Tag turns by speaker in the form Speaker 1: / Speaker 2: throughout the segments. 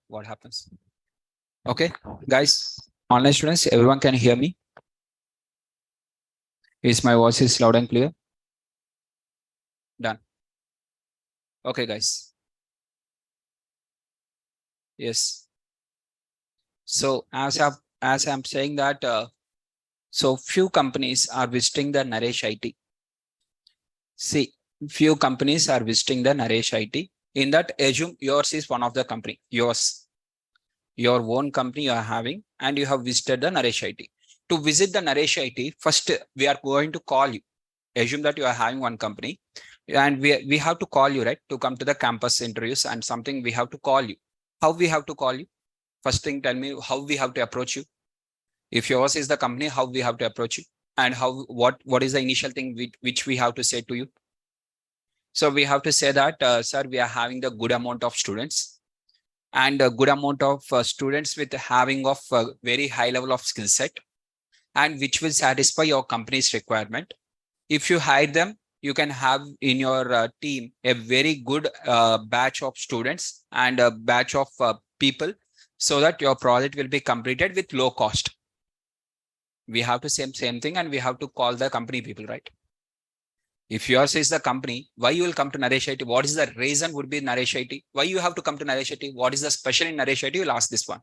Speaker 1: what happens. Okay, guys, online students, everyone can hear me. Is my voice is loud and clear? Done. Okay, guys. Yes. So as I'm saying that, so few companies are visiting the Naresh IT. See, few companies are visiting the Naresh IT. In that, assume yours is one of the company. Your own company you are having, and you have visited the Naresh IT. To visit the Naresh IT, first we are going to call you. Assume that you are having one company, and we have to call you, right, to come to the campus interviews and something. We have to call you. How we have to call you? First thing, tell me how we have to approach you. If yours is the company, how we have to approach you, and how what is the initial thing which we have to say to you. So we have to say that, sir, we are having the good amount of students, and a good amount of students with having of very high level of skill set, and which will satisfy your company's requirement. If you hire them, you can have in your team a very good batch of students and a batch of people, so that your project will be completed with low cost. We have to same thing, and we have to call the company people, right? If yours is the company, why you will come to Naresh IT? What is the reason would be Naresh IT? Why you have to come to Naresh IT? What is the special in Naresh IT? You'll ask this one.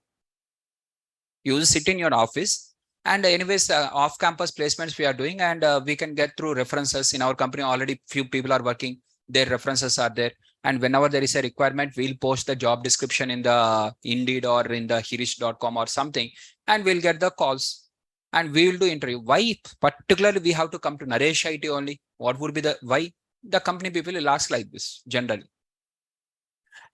Speaker 1: You will sit in your office, and anyways, off-campus placements we are doing, and we can get through references in our company. Already few people are working, their references are there. And whenever there is a requirement, we'll post the job description in the Indeed or in the Hirish.com or something, and we'll get the calls. And we will do interview. Why particularly we have to come to Naresh IT only? What would be the why? The company people will ask like this generally.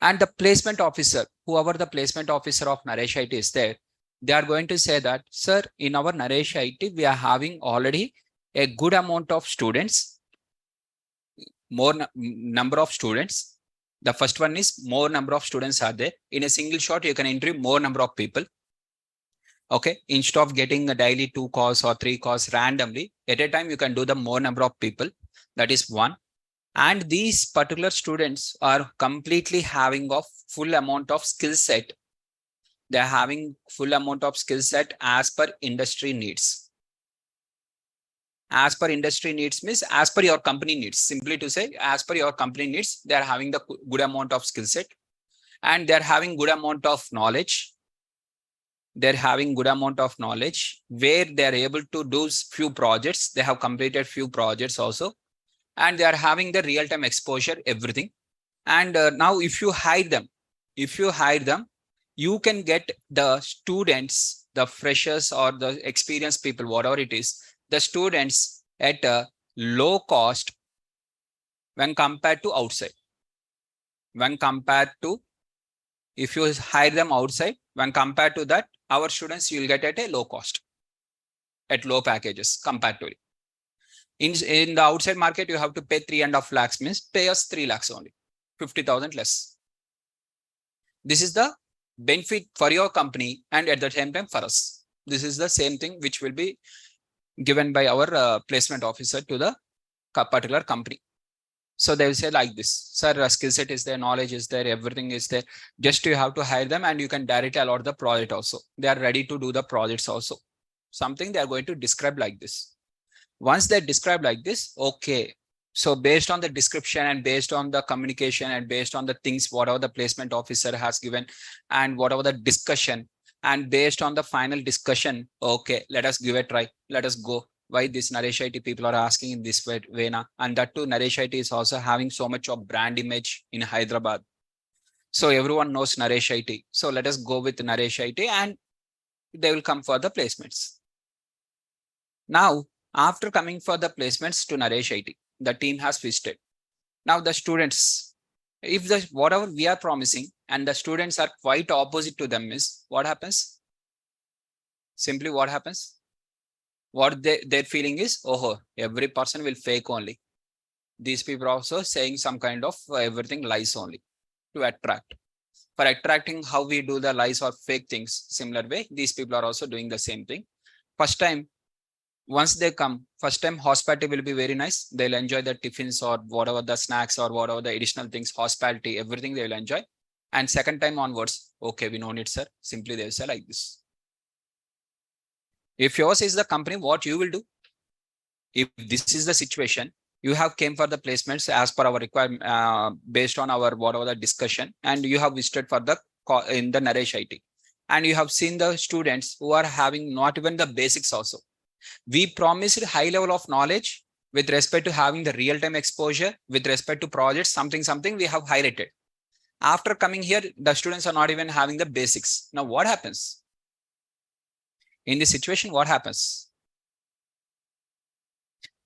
Speaker 1: And the placement officer, whoever the placement officer of Naresh IT is there, they are going to say that, sir, in our Naresh IT, we are having already a good amount of students, more number of students. The first one is more number of students are there. In a single shot, you can interview more number of people. Okay, instead of getting a daily 2 calls or 3 calls randomly, at a time you can do the more number of people. That is one. And these particular students are completely having a full amount of skill set. They're having full amount of skill set as per industry needs. As per industry needs means as per your company needs. Simply to say, as per your company needs, they're having the good amount of skill set, and they're having good amount of knowledge. They're having good amount of knowledge where they're able to do few projects. They have completed few projects also, and they are having the real-time exposure, everything. And now if you hire them, you can get the students, the freshers or the experienced people, whatever it is, the students at a low cost when compared to outside. When compared to, if you hire them outside, when compared to that, our students you'll get at a low cost, at low packages comparatively. In the outside market, you have to pay 3.5 lakhs, means pay us 3 lakhs only, 50,000 less. This is the benefit for your company, and at the same time for us. This is the same thing which will be given by our placement officer to the particular company. So they will say like this, sir, skill set is there, knowledge is there, everything is there. Just you have to hire them, and you can directly allot the project also. They are ready to do the projects also. Something they are going to describe like this. Once they describe like this, okay. So based on the description and based on the communication and based on the things, whatever the placement officer has given and whatever the discussion, and based on the final discussion, okay, let us give a try. Let us go. Why this Naresh IT people are asking in this way now? And that too, Naresh IT is also having so much of brand image in Hyderabad. So everyone knows Naresh IT. So let us go with Naresh IT, and they will come for the placements. Now, after coming for the placements to Naresh IT, the team has visited. Now the students, if the whatever we are promising and the students are quite opposite to them, is what happens? Simply what happens? What their feeling is, oh, every person will fake only. These people are also saying some kind of everything lies only to attract. For attracting, how we do the lies or fake things, similar way, these people are also doing the same thing. First time, once they come, first time hospitality will be very nice. They'll enjoy the tiffins or whatever the snacks or whatever the additional things, hospitality, everything they will enjoy. And second time onwards, okay, we know it, sir. Simply they will say like this. If yours is the company, what you will do? If this is the situation, you have came for the placements as per our requirement, based on our whatever the discussion, and you have visited for the in the Naresh IT, and you have seen the students who are having not even the basics also. We promised high level of knowledge with respect to having the real-time exposure, with respect to projects, something we have highlighted. After coming here, the students are not even having the basics. Now what happens? In this situation, what happens?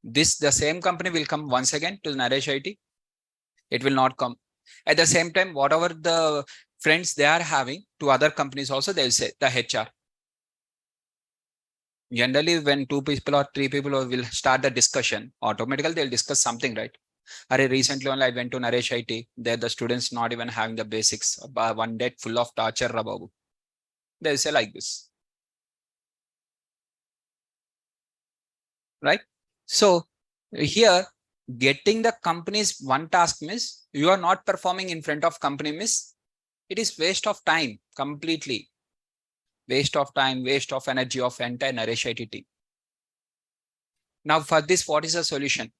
Speaker 1: The same company will come once again to Naresh IT. It will not come. At the same time, whatever the friends they are having to other companies also, they'll say the HR. Generally, when two people or three people will start the discussion, automatically they'll discuss something, right? Recently only I went to Naresh IT. There the students not even having the basics. One day full of torture, Rababu. They'll say like this. Right? So here, getting the company's one task means you are not performing in front of company means it is waste of time completely. Waste of time, waste of energy of entire Naresh IT team. Now for this, what is the solution?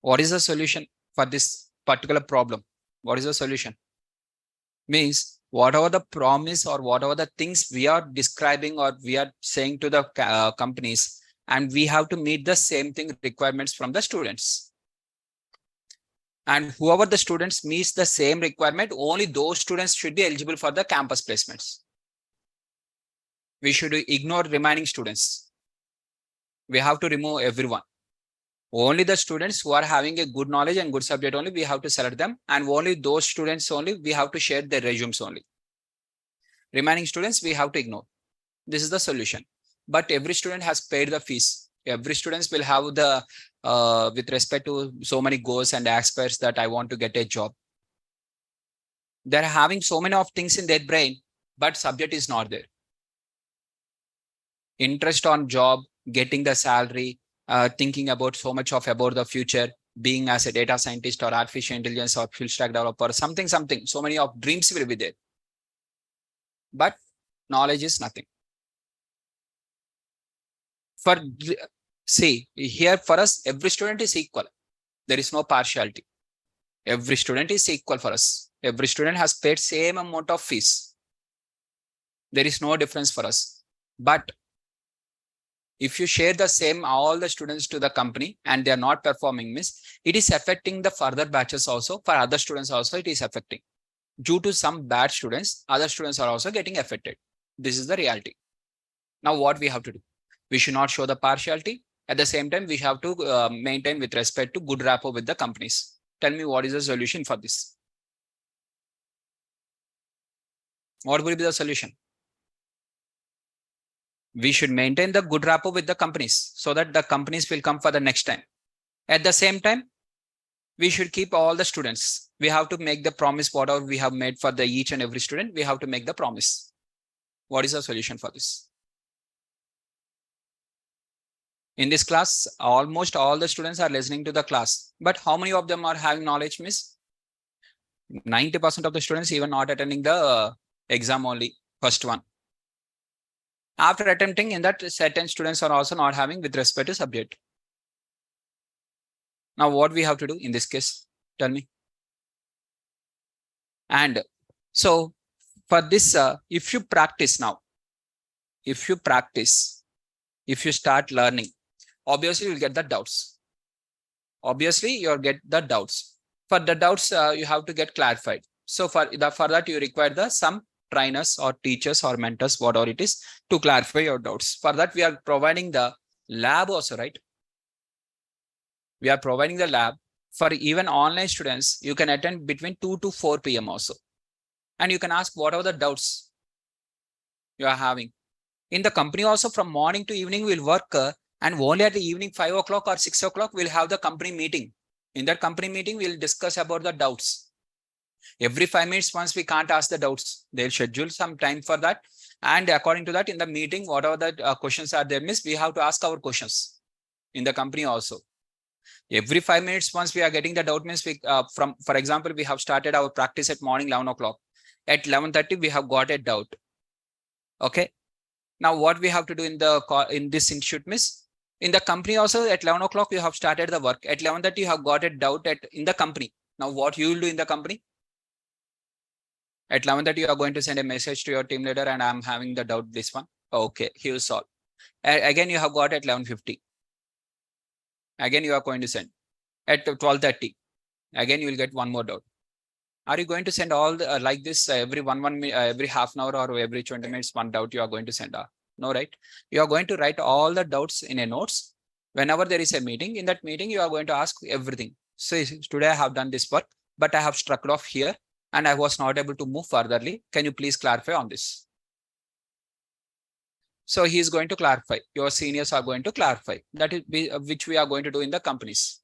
Speaker 1: What is the solution for this particular problem? What is the solution? Means whatever the promise or whatever the things we are describing or we are saying to the companies, and we have to meet the same thing requirements from the students. And whoever the students meets the same requirement, only those students should be eligible for the campus placements. We should ignore remaining students. We have to remove everyone. Only the students who are having a good knowledge and good subject only, we have to select them. And only those students only, we have to share their resumes only. Remaining students, we have to ignore. This is the solution. But every student has paid the fees. Every student will have the, with respect to so many goals and aspects that I want to get a job. They're having so many of things in their brain, but subject is not there. Interest on job, getting the salary, thinking about so much of about the future, being as a data scientist or artificial intelligence or full stack developer, something. So many of dreams will be there. But knowledge is nothing. See, here for us, every student is equal. There is no partiality. Every student is equal for us. Every student has paid same amount of fees. There is no difference for us. But if you share the same all the students to the company and they are not performing, means it is affecting the further batches also. For other students also it is affecting. Due to some bad students, other students are also getting affected. This is the reality. Now what we have to do? We should not show the partiality. At the same time, we have to maintain with respect to good rapport with the companies. Tell me what is the solution for this? What will be the solution? We should maintain the good rapport with the companies so that the companies will come for the next time. At the same time, we should keep all the students. We have to make the promise, whatever we have made for the each and every student, we have to make the promise. What is the solution for this? In this class, almost all the students are listening to the class, but how many of them are having knowledge, miss? 90% of the students even not attending the exam only, first one. After attempting in that, certain students are also not having with respect to subject. Now what we have to do in this case? Tell me. And so for this, if you practice now, if you practice, if you start learning, obviously you'll get the doubts. Obviously you'll get the doubts. For the doubts, you have to get clarified. So for that, you require some trainers or teachers or mentors, whatever it is, to clarify your doubts. For that, we are providing the lab also, right? We are providing the lab for even online students. You can attend between 2 to 4 p.m. also. And you can ask whatever the doubts you are having. In the company also, from morning to evening, we'll work and only at the evening 5 o'clock or 6 o'clock, we'll have the company meeting. In that company meeting, we'll discuss about the doubts. Every 5 minutes, once we can't ask the doubts, they'll schedule some time for that. And according to that, in the meeting, whatever the questions are there, we have to ask our questions in the company also. Every 5 minutes, once we are getting the doubt means we, for example, we have started our practice at morning 11 o'clock. At 11:30, we have got a doubt. Okay. Now what we have to do in this institute means, in the company also at 11 o'clock, you have started the work. At 11:30, you have got a doubt in the company. Now what you will do in the company? At 11:30, you are going to send a message to your team leader and I'm having the doubt this one. Okay, he will solve. Again, you have got at 11:50. Again, you are going to send. At 12:30, again, you will get one more doubt. Are you going to send all the, like this every every half an hour or every 20 minutes, one doubt you are going to send? No, right? You are going to write all the doubts in a notes. Whenever there is a meeting, in that meeting, you are going to ask everything. So today I have done this work, but I have struck off here and I was not able to move furtherly. Can you please clarify on this? So he is going to clarify. Your seniors are going to clarify. That is which we are going to do in the companies.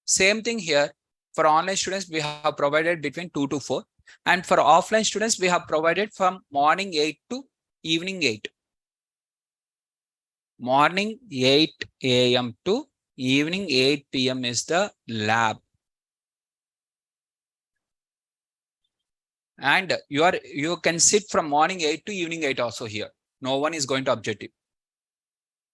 Speaker 1: Same thing here. For online students, we have provided between 2 to 4. And for offline students, we have provided from morning 8 to evening 8. Morning 8 a.m. to evening 8 p.m. is the lab. And you can sit from morning 8 to evening 8 also here. No one is going to object you.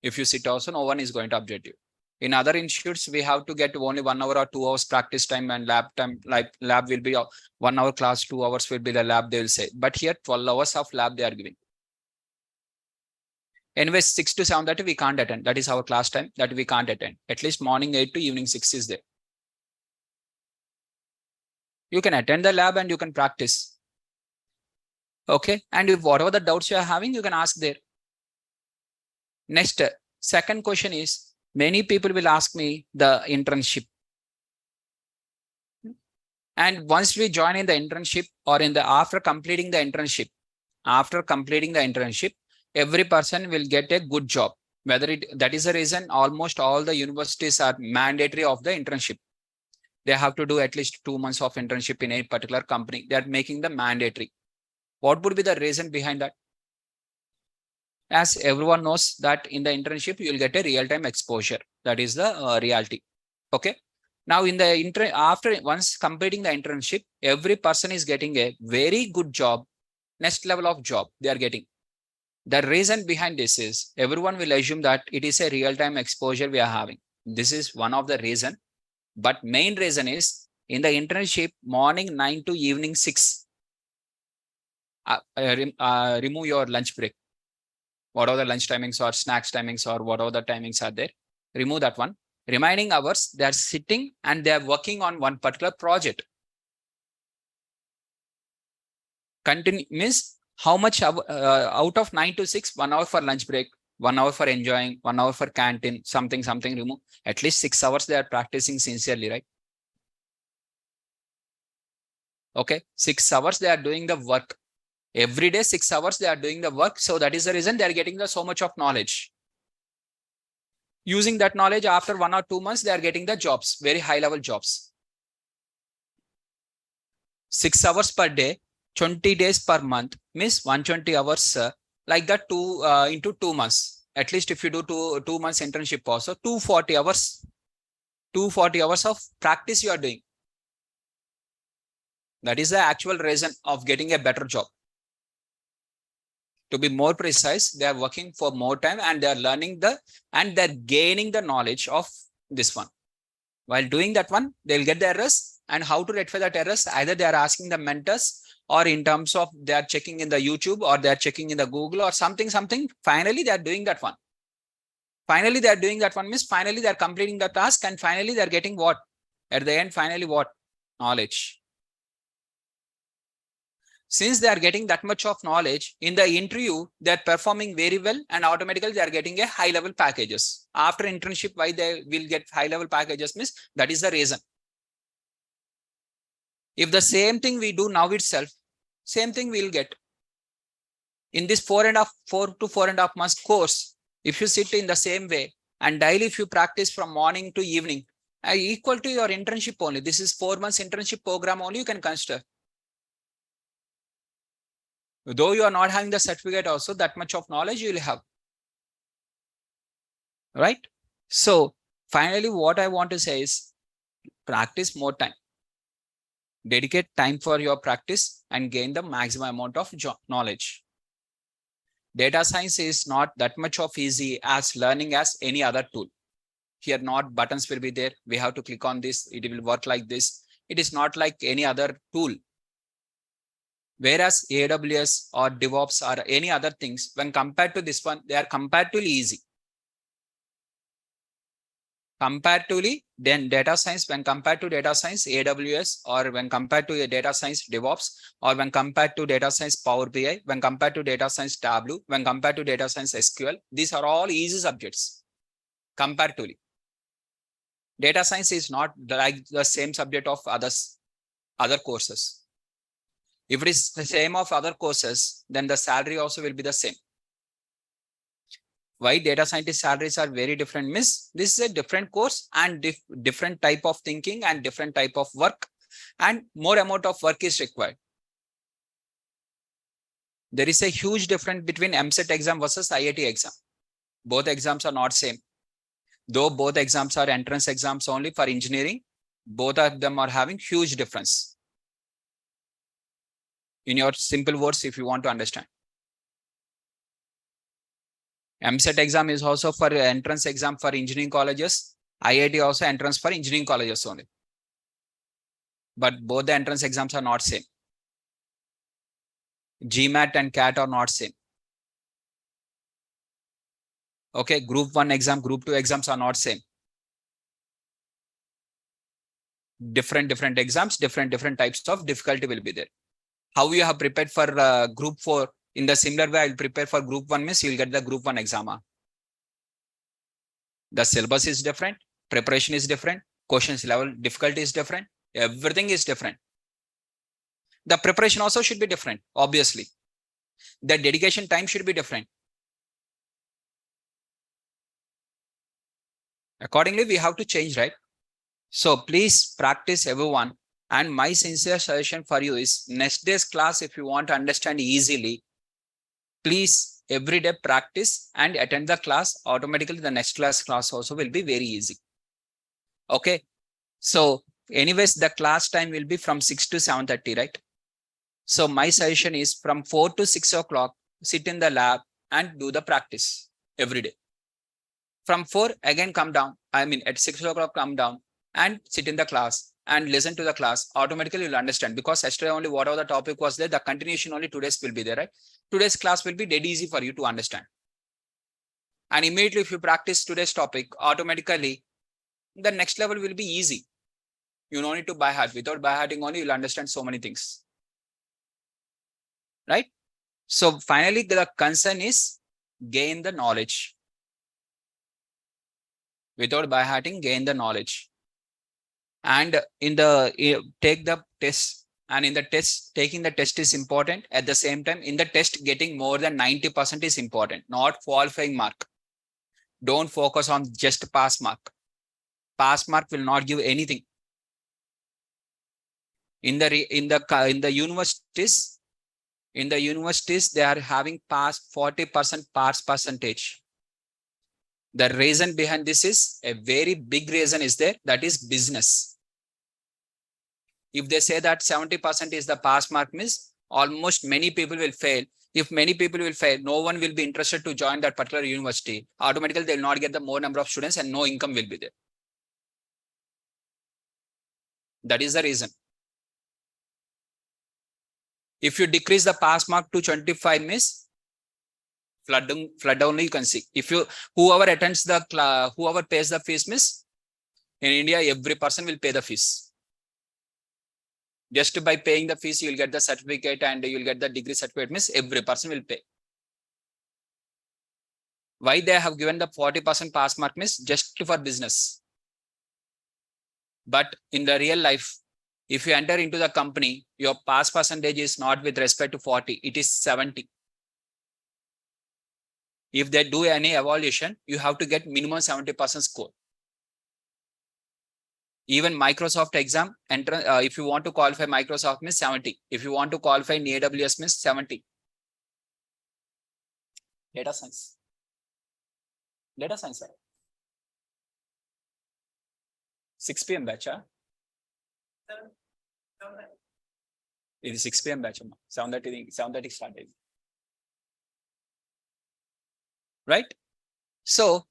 Speaker 1: If you sit also, no one is going to object you. In other institutes, we have to get only 1 hour or 2 hours practice time and lab time. Like lab will be 1 hour class, 2 hours will be the lab, they will say. But here 12 hours of lab they are giving. Anyway, 6 to 7:30 we can't attend. That is our class time that we can't attend. At least morning 8 to evening 6 is there. You can attend the lab and you can practice. Okay. And if whatever the doubts you are having, you can ask there. Next, second question is, many people will ask me the internship. And once we join in the internship or after completing the internship, every person will get a good job. That is the reason almost all the universities are mandatory of the internship. They have to do at least 2 months of internship in a particular company. They are making them mandatory. What would be the reason behind that? As everyone knows that in the internship, you will get a real-time exposure. That is the reality. Okay. Now in the once completing the internship, every person is getting a very good job, next level of job they are getting. The reason behind this is everyone will assume that it is a real-time exposure we are having. This is one of the reason, but main reason is in the internship, morning 9 to evening 6, remove your lunch break. Whatever the lunch timings or snacks timings or whatever the timings are there, remove that one. Remaining hours, they are sitting and they are working on one particular project. Continue means how much out of 9 to 6, 1 hour for lunch break, 1 hour for enjoying, 1 hour for canteen, something remove. At least 6 hours they are practicing sincerely, right? Okay, 6 hours they are doing the work. Every day, 6 hours they are doing the work. So that is the reason they are getting so much of knowledge. Using that knowledge, after 1 or 2 months, they are getting the jobs, very high level jobs. 6 hours per day, 20 days per month means 120 hours, like that into 2 months. At least if you do 2 months internship also, 240 hours. 240 hours of practice you are doing. That is the actual reason of getting a better job. To be more precise, they are working for more time and they are learning and they're gaining the knowledge of this one. While doing that one, they'll get the errors, and how to rectify that errors. Either they are asking the mentors, or in terms of they are checking in the YouTube, or they are checking in the Google or something. Finally, they are doing that one. Finally, they are doing that one means finally they are completing the task, and finally they are getting what? At the end, finally what? Knowledge. Since they are getting that much of knowledge, in the interview, they are performing very well and automatically they are getting a high level packages. After internship, why they will get high level packages means that is the reason. If the same thing we do now itself, same thing we'll get. In this 4 to 4.5 months course, if you sit in the same way and daily if you practice from morning to evening, equal to your internship only. This is 4 months internship program only you can consider. Though you are not having the certificate also, that much of knowledge you will have. Right? So Finally, what I want to say is practice more time. Dedicate time for your practice and gain the maximum amount of knowledge. Data science is not that much of easy as learning as any other tool. Here, not buttons will be there. We have to click on this. It will work like this. It is not like any other tool. Whereas AWS or DevOps or any other things, when compared to this one, they are comparatively easy. Comparatively, then data science, when compared to data science, AWS, or when compared to a data science DevOps, or when compared to data science Power BI, when compared to data science Tableau, when compared to data science SQL, these are all easy subjects comparatively. Data science is not like the same subject of other courses. If it is the same of other courses, then the salary also will be the same. Why data scientist salaries are very different means this is a different course and different type of thinking and different type of work, and more amount of work is required. There is a huge difference between MCET exam versus IIT exam. Both exams are not same. Though both exams are entrance exams only for engineering, both of them are having huge difference. In your simple words, if you want to understand. MCET exam is also for entrance exam for engineering colleges. IIT also entrance for engineering colleges only. But both the entrance exams are not same. GMAT and CAT are not same. Okay, group 1 exam, group 2 exams are not same. Different exams, different types of difficulty will be there. How you have prepared for group 4, in the similar way I will prepare for group 1 means you will get the group 1 exam. The syllabus is different, preparation is different, questions level difficulty is different, everything is different. The preparation also should be different, obviously. The dedication time should be different. Accordingly, we have to change, right? So please practice, everyone. And my sincere suggestion for you is next day's class, if you want to understand easily, please every day practice and attend the class. Automatically, the next class also will be very easy. Okay. So anyways, the class time will be from 6 to 7:30, right? So my suggestion is from 4 to 6 o'clock, sit in the lab and do the practice every day. From 4, again come down. I mean, at 6 o'clock, come down and sit in the class and listen to the class. Automatically, you'll understand, because yesterday only whatever the topic was there, the continuation only today's will be there, right? Today's class will be dead easy for you to understand. And immediately, if you practice today's topic, automatically, the next level will be easy. You don't need to by heart. Without by hearting only, you'll understand so many things. Right? So finally, the concern is gain the knowledge. Without by hearting, gain the knowledge. And take the test, and in the test, taking the test is important. At the same time, in the test, getting more than 90% is important, not qualifying mark. Don't focus on just pass mark. Pass mark will not give anything. In the universities, they are having pass 40% pass percentage. The reason behind this is a very big reason is there, that is business. If they say that 70% is the pass mark means almost many people will fail. If many people will fail, no one will be interested to join that particular university. Automatically, they will not get the more number of students and no income will be there. That is the reason. If you decrease the pass mark to 25 means flood only you can see. If whoever attends whoever pays the fees means in India, every person will pay the fees. Just by paying the fees, you will get the certificate and you will get the degree certificate means every person will pay. Why they have given the 40% pass mark means just for business. But in the real life, if you enter into the company, your pass percentage is not with respect to 40, it is 70. If they do any evaluation, you have to get minimum 70% score. Even Microsoft exam, if you want to qualify Microsoft means 70. If you want to qualify in AWS means 70. Data science. 6 p.m. batch, huh? It is 6 p.m. batch. 7:30 started. Right? So,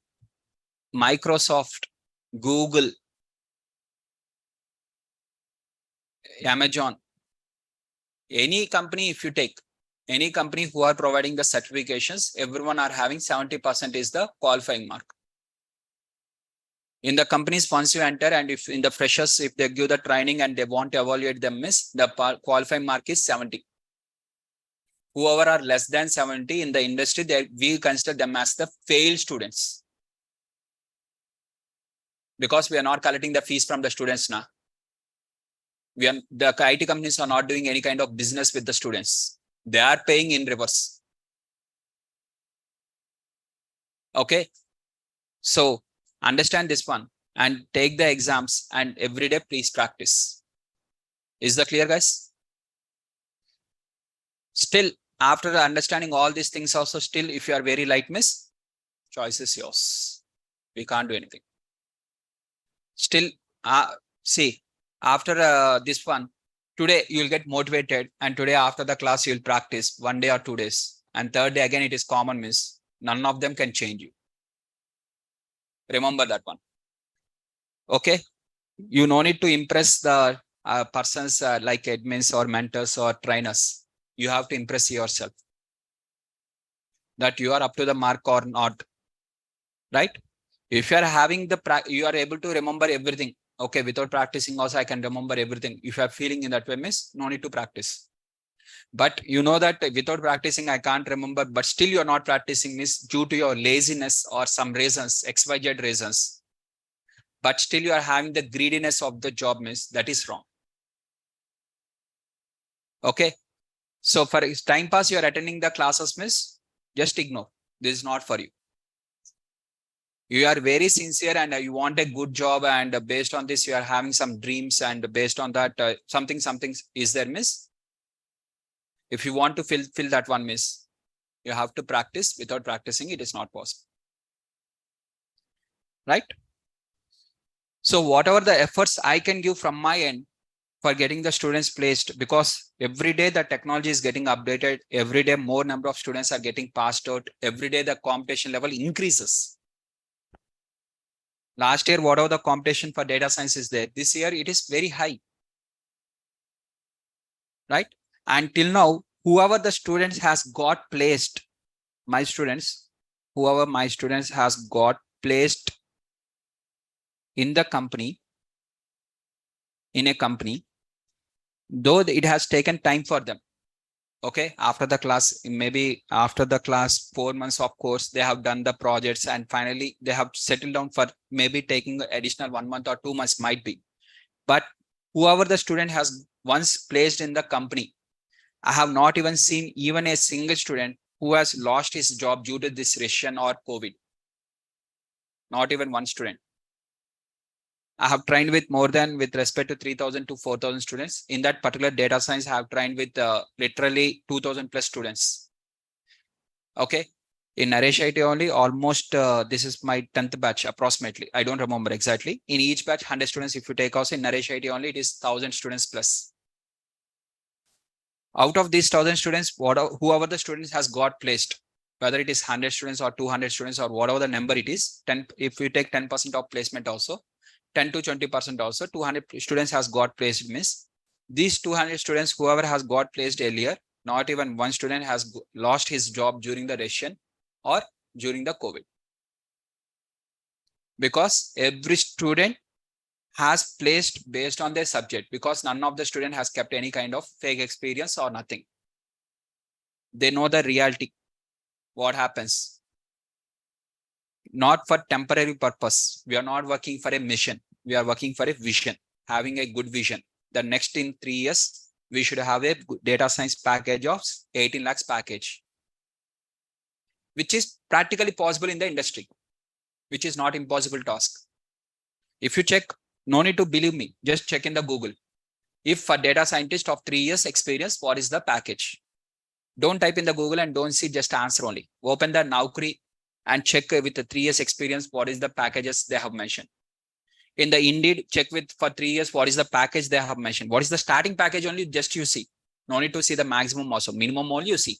Speaker 1: Microsoft, Google, Amazon, any company, if you take any company who are providing the certifications, everyone are having 70% is the qualifying mark. In the companies, once you enter, and if in the freshers, if they give the training and they want to evaluate them, the qualifying mark is 70. Whoever are less than 70 in the industry, we consider them as the failed students. Because we are not collecting the fees from the students now. The IT companies are not doing any kind of business with the students. They are paying in reverse. Okay. So understand this one and take the exams, and every day please practice. Is that clear, guys? Still, after understanding all these things also, still if you are very light, miss, choice is yours. We can't do anything. Still, see, after this one, today you'll get motivated, and today after the class you'll practice 1 day or 2 days, and third day again it is common, miss. None of them can change you. Remember that one. Okay. You no need to impress the persons like admins or mentors or trainers. You have to impress yourself that you are up to the mark or not. Right? If you are having you are able to remember everything. Okay, without practicing also I can remember everything. If you are feeling in that way, miss, no need to practice. But you know that without practicing I can't remember, but still you are not practicing, miss, due to your laziness or some reasons, XYZ reasons. But still you are having the greediness of the job, miss, that is wrong. Okay. So for time pass, you are attending the classes, miss, just ignore. This is not for you. You are very sincere and you want a good job, and based on this you are having some dreams, and based on that something is there, miss. If you want to fill that one, miss, you have to practice. Without practicing it is not possible. Right? So whatever the efforts I can give from my end for getting the students placed, because every day the technology is getting updated, every day more number of students are getting passed out, every day the competition level increases. Last year, whatever the competition for data science is there, this year it is very high. Right? And till now, whoever the students has got placed, whoever my students has got placed in the company, in a company, though it has taken time for them. Okay, after the class, maybe after the class 4 months of course, they have done the projects, and finally they have settled down for maybe taking additional 1 month or 2 months might be. But whoever the student has once placed in the company, I have not even seen even a single student who has lost his job due to this recession or COVID. Not even one student. I have trained with more than, with respect to 3,000 to 4,000 students. In that particular data science, I have trained with literally 2,000 plus students. Okay. In Naresh IT only, almost this is my 10th batch approximately. I don't remember exactly. In each batch, 100 students. If you take also in Naresh IT only, it is 1,000 students plus. Out of these 1,000 students, whoever the students has got placed, whether it is 100 students or 200 students or whatever the number it is, 10, if we take 10% of placement also, 10 to 20% also, 200 students has got placed, miss. These 200 students, whoever has got placed earlier, not even one student has lost his job during the recession or during the COVID. Because every student has placed based on their subject, because none of the student has kept any kind of fake experience or nothing. They know the reality, what happens. Not for temporary purpose. We are not working for a mission. We are working for a vision, having a good vision. The next in 3 years, we should have a data science package of 18 lakhs package, which is practically possible in the industry, which is not impossible task. If you check, no need to believe me, just check in the Google. If for data scientist of 3 years experience, what is the package? Don't type in the Google and don't see just answer only. Open the Naukri and check with the 3 years experience, what is the packages they have mentioned. In the Indeed, check with for 3 years, what is the package they have mentioned? What is the starting package only? Just you see. No need to see the maximum also. Minimum only you see.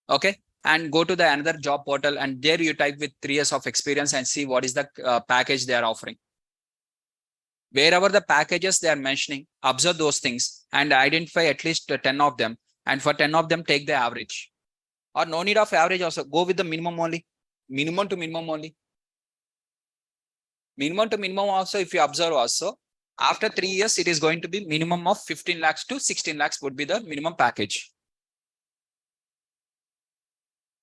Speaker 1: Okay. And go to the another job portal and there you type with 3 years of experience and see what is the package they are offering. Wherever the packages they are mentioning, observe those things and identify at least 10 of them. And for 10 of them, take the average. Or no need of average also. Go with the minimum only. Minimum to minimum only. Minimum to minimum also, if you observe also, after 3 years, it is going to be minimum of 15 lakhs to 16 lakhs would be the minimum package.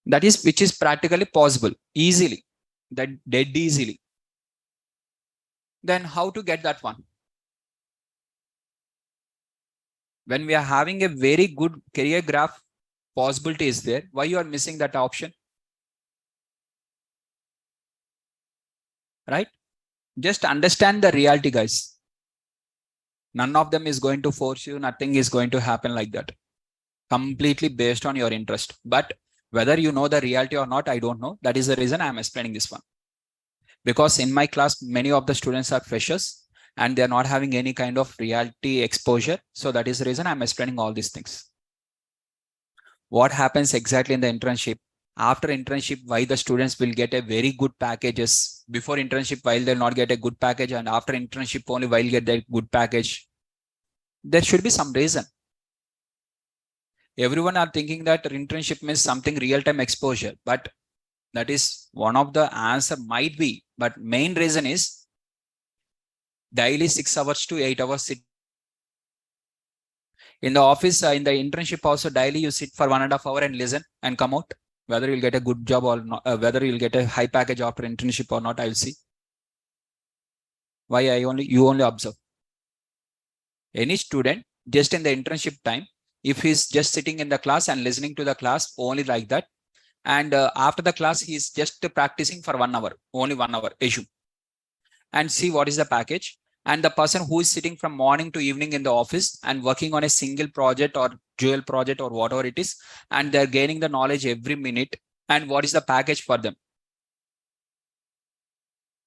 Speaker 1: That is, which is practically possible, easily, that dead easily. Then how to get that one? When we are having a very good career graph possibility is there, why you are missing that option? Right? Just understand the reality, guys. None of them is going to force you. Nothing is going to happen like that. Completely based on your interest. But whether you know the reality or not, I don't know. That is the reason I'm explaining this one. Because in my class, many of the students are freshers and they're not having any kind of reality exposure. So that is the reason I'm explaining all these things. What happens exactly in the internship? After internship, why the students will get a very good packages. Before internship, while they'll not get a good package, and after internship only while get that good package. There should be some reason. Everyone are thinking that internship means something real-time exposure, but that is one of the answer might be, but main reason is daily 6 hours to 8 hours sit. In the office, in the internship also daily you sit for 1.5 hours and listen and come out. Whether you'll get a good job or not, whether you'll get a high package after internship or not, I will see. Why you only observe. Any student just in the internship time, if he's just sitting in the class and listening to the class only like that, and after the class, he's just practicing for 1 hour, only 1 hour, assume, and see what is the package. And the person who is sitting from morning to evening in the office and working on a single project or dual project or whatever it is, and they're gaining the knowledge every minute. And what is the package for them?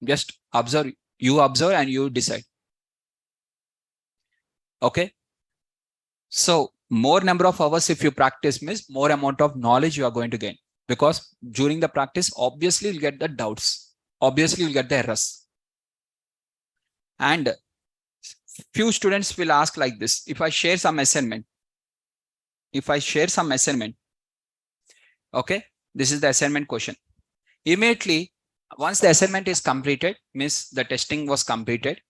Speaker 1: Just observe, you observe and you decide. Okay. So more number of hours if you practice means more amount of knowledge you are going to gain. Because during the practice, obviously you'll get the doubts. Obviously you'll get the errors. And few students will ask like this, if I share some assignment, okay, this is the assignment question. Immediately, once the assignment is completed, means the testing was completed.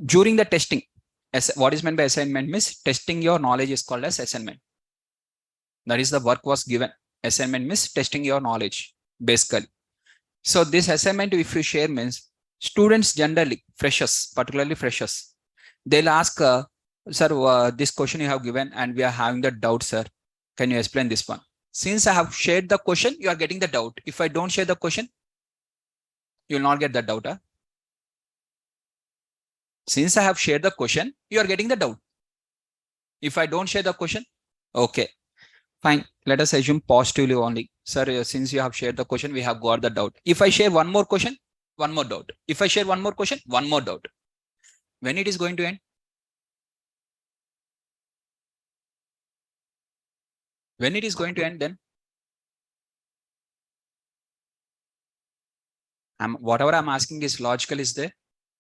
Speaker 1: During the testing, what is meant by assignment means testing your knowledge is called as assignment. That is the work was given. Assignment means testing your knowledge, basically. So this assignment, if you share means students generally, freshers, particularly freshers, they'll ask, sir, this question you have given and we are having the doubt, sir. Can you explain this one? Since I have shared the question, you are getting the doubt. If I don't share the question, you will not get the doubt. Huh? Since I have shared the question, you are getting the doubt. If I don't share the question, okay, fine. Let us assume positively only. Sir, since you have shared the question, we have got the doubt. If I share one more question, one more doubt. If I share one more question, one more doubt. When it is going to end? When it is going to end then? Whatever I'm asking is logical is there?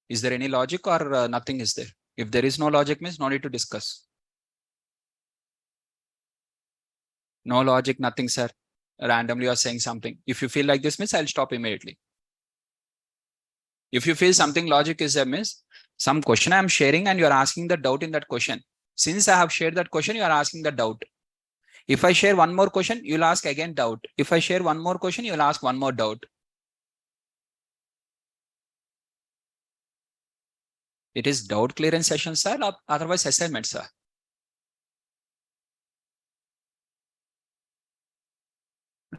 Speaker 1: Is there any logic or nothing is there? If there is no logic means no need to discuss. No logic, nothing, sir. Randomly you are saying something. If you feel like this means I'll stop immediately. If you feel something logic is there means some question I'm sharing and you are asking the doubt in that question. Since I have shared that question, you are asking the doubt. If I share one more question, you'll ask again doubt. If I share one more question, you'll ask one more doubt. It is doubt clearance session, sir, or otherwise assignment, sir.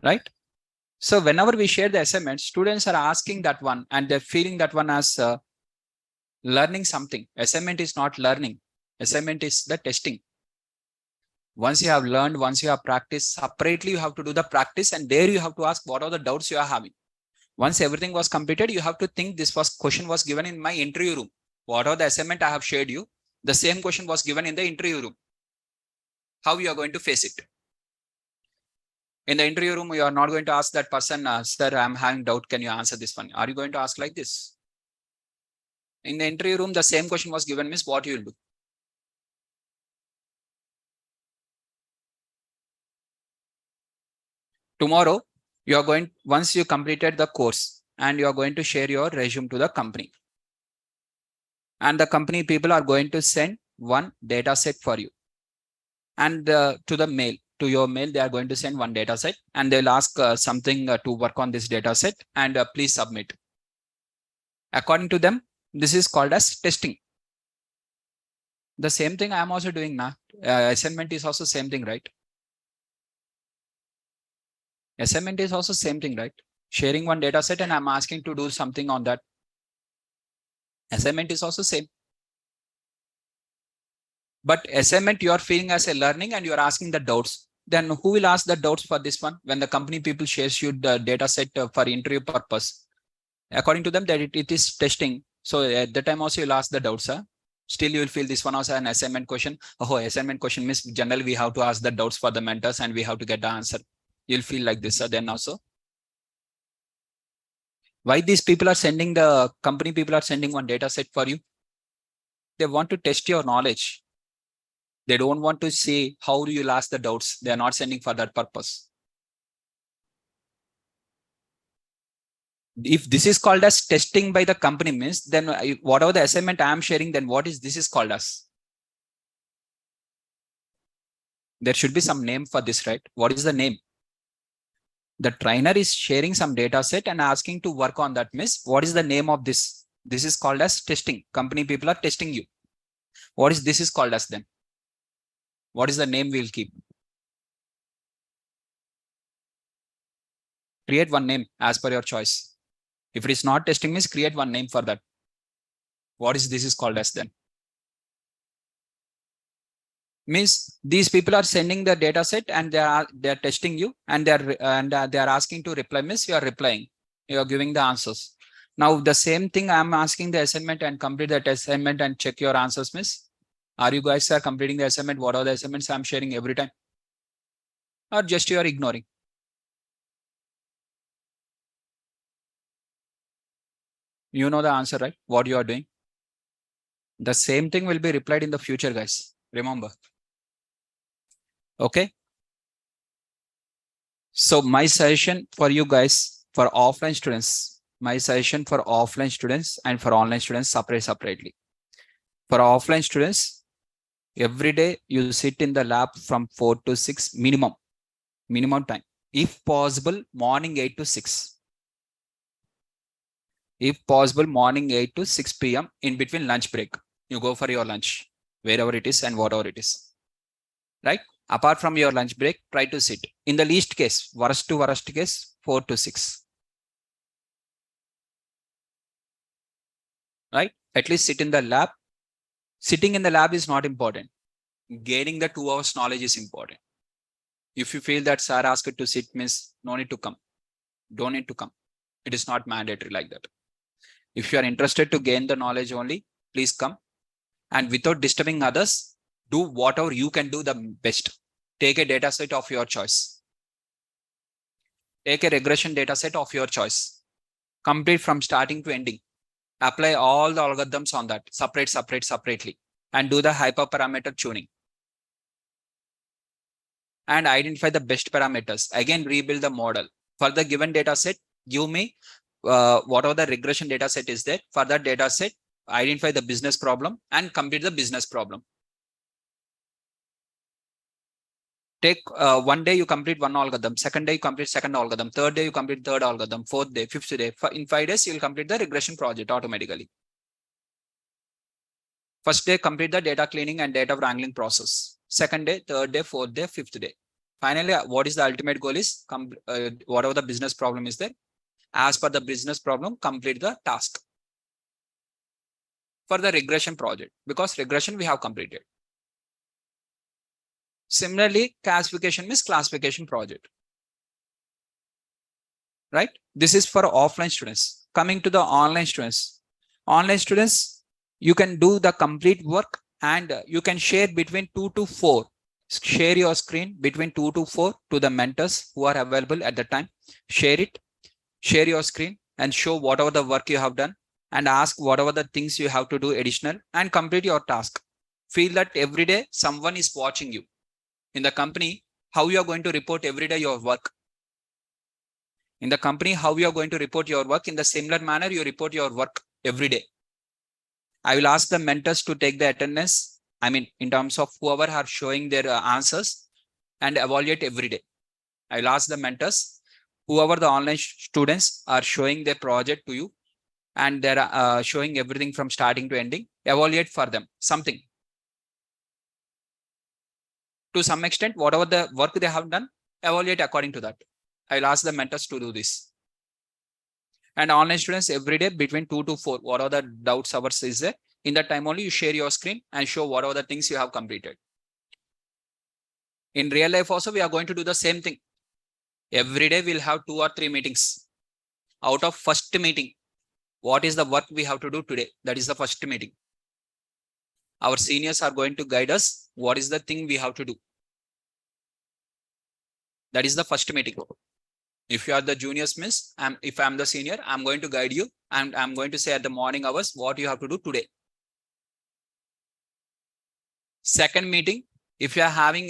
Speaker 1: Right? So whenever we share the assignment, students are asking that one and they're feeling that one as learning something. Assignment is not learning. Assignment is the testing. Once you have learned, once you have practiced, separately you have to do the practice and there you have to ask what are the doubts you are having. Once everything was completed, you have to think this question was given in my interview room. Whatever the assignment I have shared you, the same question was given in the interview room. How you are going to face it? In the interview room, you are not going to ask that person, sir, I'm having doubt. Can you answer this one? Are you going to ask like this? In the interview room, the same question was given, means what you will do? Tomorrow, you are going, once you completed the course and you are going to share your resume to the company. And the company people are going to send one data set for you. And to the mail, to your mail, they are going to send one data set and they'll ask something to work on this data set and please submit. According to them, this is called as testing. The same thing I am also doing now. Assignment is also same thing, right? Assignment is also same thing, right? Sharing one data set and I'm asking to do something on that. Assignment is also same. But assignment you are feeling as a learning and you are asking the doubts. Then who will ask the doubts for this one when the company people shares you the data set for interview purpose? According to them that it is testing. So at the time also you'll ask the doubts. Still you will feel this one also an assignment question. Oh, assignment question means generally we have to ask the doubts for the mentors and we have to get the answer. You'll feel like this then also. Why these people are sending, the company people are sending one data set for you? They want to test your knowledge. They don't want to see how you will ask the doubts. They are not sending for that purpose. If this is called as testing by the company means, then whatever the assignment I am sharing, then what is this is called as? There should be some name for this, right? What is the name? The trainer is sharing some data set and asking to work on that means, what is the name of this? This is called as testing. Company people are testing you. What is this is called as then? What is the name we'll keep? Create one name as per your choice. If it is not testing means create one name for that. What is this is called as then? Means these people are sending the data set and they are testing you and they are asking to reply means you are replying. You are giving the answers. Now the same thing I am asking the assignment and complete that assignment and check your answers means. Are you guys are completing the assignment? What are the assignments I'm sharing every time? Or just you are ignoring? You know the answer, right? What you are doing. The same thing will be replied in the future, guys. Remember. Okay. So my suggestion for you guys, for offline students, my suggestion for offline students and for online students separately. For offline students, every day you sit in the lab from 4 to 6 minimum time. If possible, morning 8 to 6. If possible, morning 8 to 6 p.m. in between lunch break. You go for your lunch, wherever it is and whatever it is. Right? Apart from your lunch break, try to sit. In the least case, worst to worst case, 4 to 6. Right? At least sit in the lab. Sitting in the lab is not important. Gaining the 2 hours knowledge is important. If you feel that sir asked to sit means no need to come. Don't need to come. It is not mandatory like that. If you are interested to gain the knowledge only, please come. And without disturbing others, do whatever you can do the best. Take a data set of your choice. Take a regression data set of your choice. Complete from starting to ending. Apply all the algorithms on that, separately, and do the hyperparameter tuning. And identify the best parameters. Again, rebuild the model. For the given data set, give me whatever the regression data set is there. For that data set, identify the business problem and complete the business problem. Take one day you complete one algorithm, second day you complete second algorithm, third day you complete third algorithm, fourth day, fifth day. In 5 days, you will complete the regression project automatically. First day, complete the data cleaning and data wrangling process. Second day, third day, fourth day, fifth day. Finally, what is the ultimate goal is whatever the business problem is there, as per the business problem, complete the task for the regression project, because regression we have completed. Similarly, classification means classification project. right? This is for offline students. Coming to the online students, you can do the complete work and you can share between 2 to 4. Share your screen between 2 to 4 to the mentors who are available at the time. Share it, share your screen and show whatever the work you have done and ask whatever the things you have to do additional and complete your task. Feel that every day someone is watching you. In the company, how you are going to report every day your work. In the company, how you are going to report your work. In the similar manner, you report your work every day. I will ask the mentors to take the attendance. I mean, in terms of whoever are showing their answers and evaluate every day. I will ask the mentors, whoever the online students are showing their project to you and they're showing everything from starting to ending, evaluate for them something. To some extent, whatever the work they have done, evaluate according to that. I will ask the mentors to do this. And online students every day between 2 to 4, whatever the doubts hours is there, in that time only you share your screen and show whatever the things you have completed. In real life also, we are going to do the same thing. Every day we'll have 2 or 3 meetings. Out of first meeting, what is the work we have to do today? That is the first meeting. Our seniors are going to guide us. What is the thing we have to do? That is the first meeting. If you are the juniors, miss, if I'm the senior, I'm going to guide you and I'm going to say at the morning hours what you have to do today. Second meeting, if you are having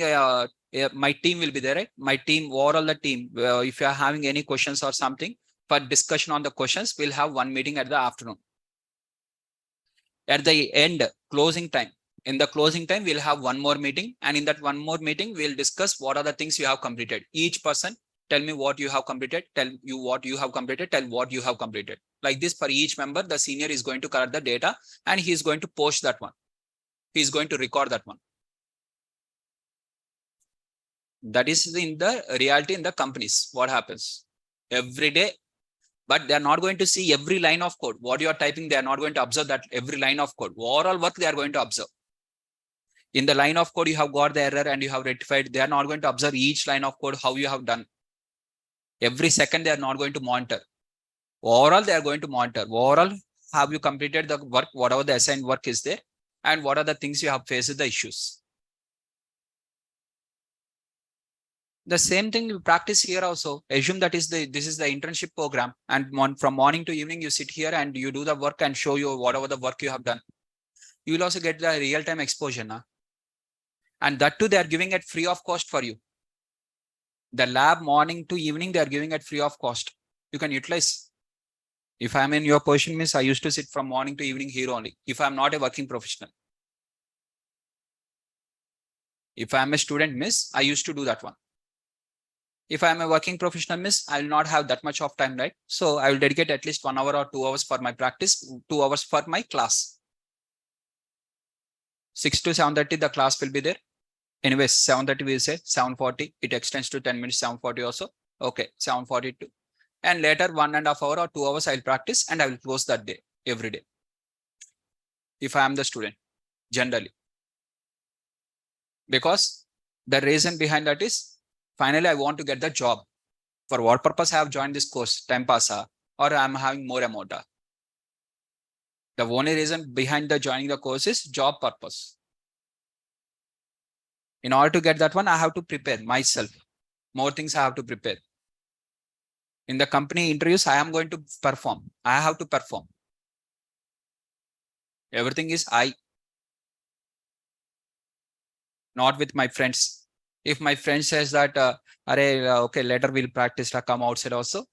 Speaker 1: my team will be there, right? My team, overall the team, if you are having any questions or something for discussion on the questions, we'll have one meeting at the afternoon. At the end, closing time. In the closing time, we'll have one more meeting. And in that one more meeting, we'll discuss what are the things you have completed. Each person, tell me what you have completed, tell you what you have completed, tell what you have completed. Like this, for each member, the senior is going to collect the data and he's going to post that one. He's going to record that one. That is in the reality in the companies. What happens every day, but they are not going to see every line of code. What you are typing, they are not going to observe that every line of code. Overall work, they are going to observe. In the line of code, you have got the error and you have rectified. They are not going to observe each line of code, how you have done. Every second, they are not going to monitor. Overall, they are going to monitor. Overall, have you completed the work, whatever the assigned work is there, and what are the things you have faced the issues. The same thing you practice here also. Assume that this is the internship program, and from morning to evening you sit here and you do the work and show you whatever the work you have done. You will also get the real-time exposure now. And that too, they are giving it free of cost for you. The lab morning to evening, they are giving it free of cost. You can utilize. If I'm in your position, miss, I used to sit from morning to evening here only. If I'm not a working professional. If I'm a student, miss, I used to do that one. If I'm a working professional, miss, I will not have that much of time, right? So I will dedicate at least 1 hour or 2 hours for my practice, 2 hours for my class. 6 to 7:30, the class will be there. Anyways, 7:30 we say 7:40. It extends to 10 minutes, 7:40 also. Okay, 7:42. And later 1.5 hours or 2 hours I'll practice and I will close that day every day. If I am the student, generally. Because the reason behind that is finally I want to get the job. For what purpose I have joined this course, time pass, or I'm having more amount. The only reason behind the joining the course is job purpose. In order to get that one, I have to prepare myself. More things I have to prepare. In the company interviews, I am going to perform. I have to perform. Everything is I. Not with my friends. If my friend says that, okay, later we'll practice, come outside also.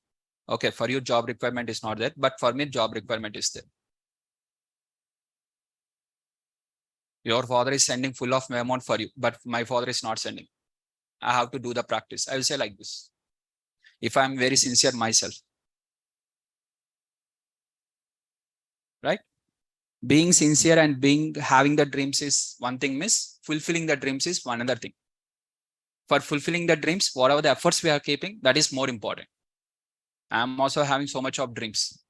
Speaker 1: Okay, for you, job requirement is not there, but for me, job requirement is there. Your father is sending full of amount for you, but my father is not sending. I have to do the practice. I will say like this. If I'm very sincere myself. Right? Being sincere and having the dreams is one thing, miss. Fulfilling the dreams is one other thing. For fulfilling the dreams, whatever the efforts we are keeping, that is more important. I'm also having so much of dreams.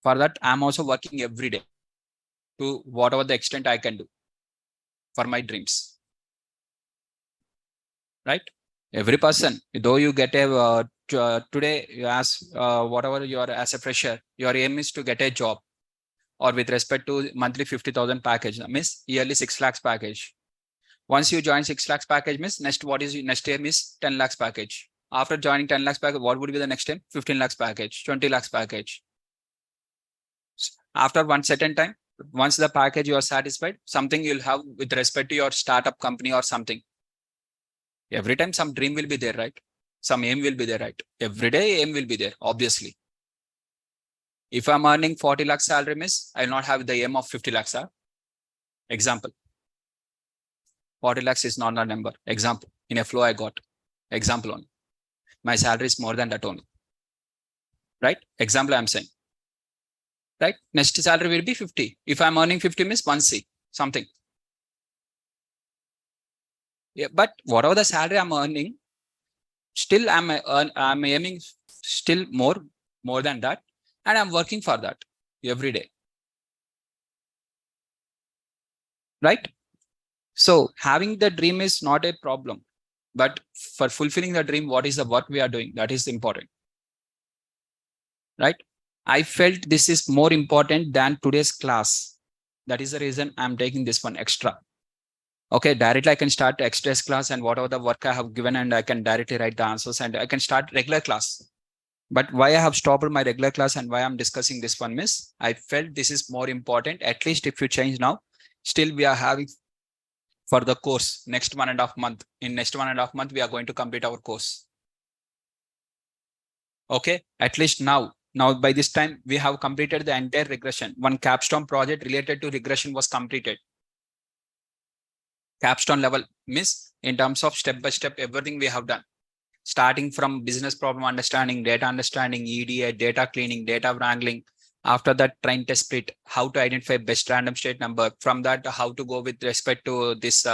Speaker 1: For that, I'm also working every day to whatever the extent I can do for my dreams. Right? Every person, though you get a today, you ask whatever you are as a fresher, your aim is to get a job, or with respect to monthly 50,000 package, means yearly 6 lakhs package. Once you join 6 lakhs package, means next what is next aim is 10 lakhs package. After joining 10 lakhs package, what would be the next aim? 15 lakhs package, 20 lakhs package. After one certain time, once the package you are satisfied, something you'll have with respect to your startup company or something. Every time some dream will be there, right? Some aim will be there, right? Every day aim will be there, obviously. If I'm earning 40 lakhs salary, miss, I will not have the aim of 50 lakhs. Example. 40 lakhs is not a number. Example. In a flow I got. Example only. My salary is more than that only. Right? Example I'm saying. Right? Next salary will be 50. If I'm earning 50, miss 1C, something. Yeah, but whatever the salary I'm earning, still I'm aiming still more than that, and I'm working for that every day. Right? So having the dream is not a problem, but for fulfilling the dream, what is the work we are doing? That is important. Right? I felt this is more important than today's class. That is the reason I'm taking this one extra. Okay, directly I can start express class and whatever the work I have given, and I can directly write the answers and I can start regular class. But why I have stopped my regular class and why I'm discussing this one, miss, I felt this is more important. At least if you change now, still we are having for the course next 1.5 month. In next 1.5 month, we are going to complete our course. Okay, at least now by this time, we have completed the entire regression. One capstone project related to regression was completed. Capstone level means in terms of step by step, everything we have done. Starting from business problem understanding, data understanding, EDA, data cleaning, data wrangling. After that, train test split, how to identify best random state number. From that, how to go with respect to this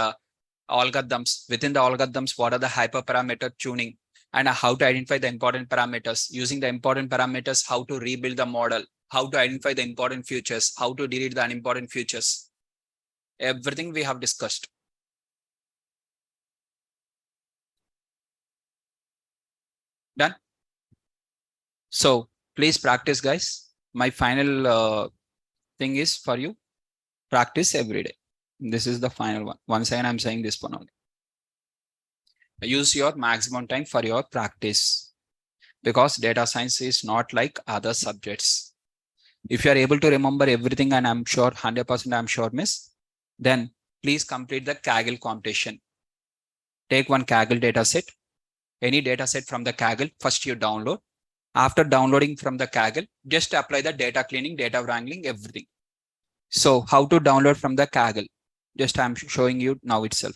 Speaker 1: algorithms. Within the algorithms, what are the hyperparameter tuning, and how to identify the important parameters. Using the important parameters, how to rebuild the model, how to identify the important features, how to delete the unimportant features. Everything we have discussed. Done. So please practice, guys. My final thing is for you, practice every day. This is the final one. Once again, I'm saying this one only. Use your maximum time for your practice, because data science is not like other subjects. If you are able to remember everything, and I'm sure 100% I'm sure, miss, then please complete the Kaggle competition. Take one Kaggle data set, any data set from the Kaggle, first you download. After downloading from the Kaggle, just apply the data cleaning, data wrangling, everything. So how to download from the Kaggle? Just I'm showing you now itself.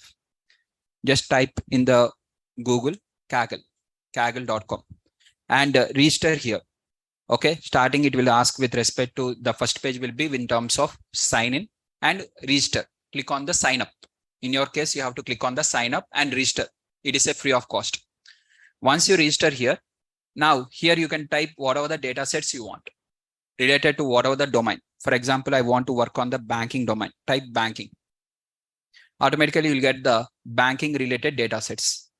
Speaker 1: Just type in the Google Kaggle, kaggle.com, and register here. Okay, starting it will ask with respect to the first page will be in terms of sign in and register. Click on the sign up. In your case, you have to click on the sign up and register. It is a free of cost. Once you register here, now here you can type whatever the data sets you want related to whatever the domain. For example, I want to work on the banking domain. Type banking. Automatically, you'll get the banking related data sets.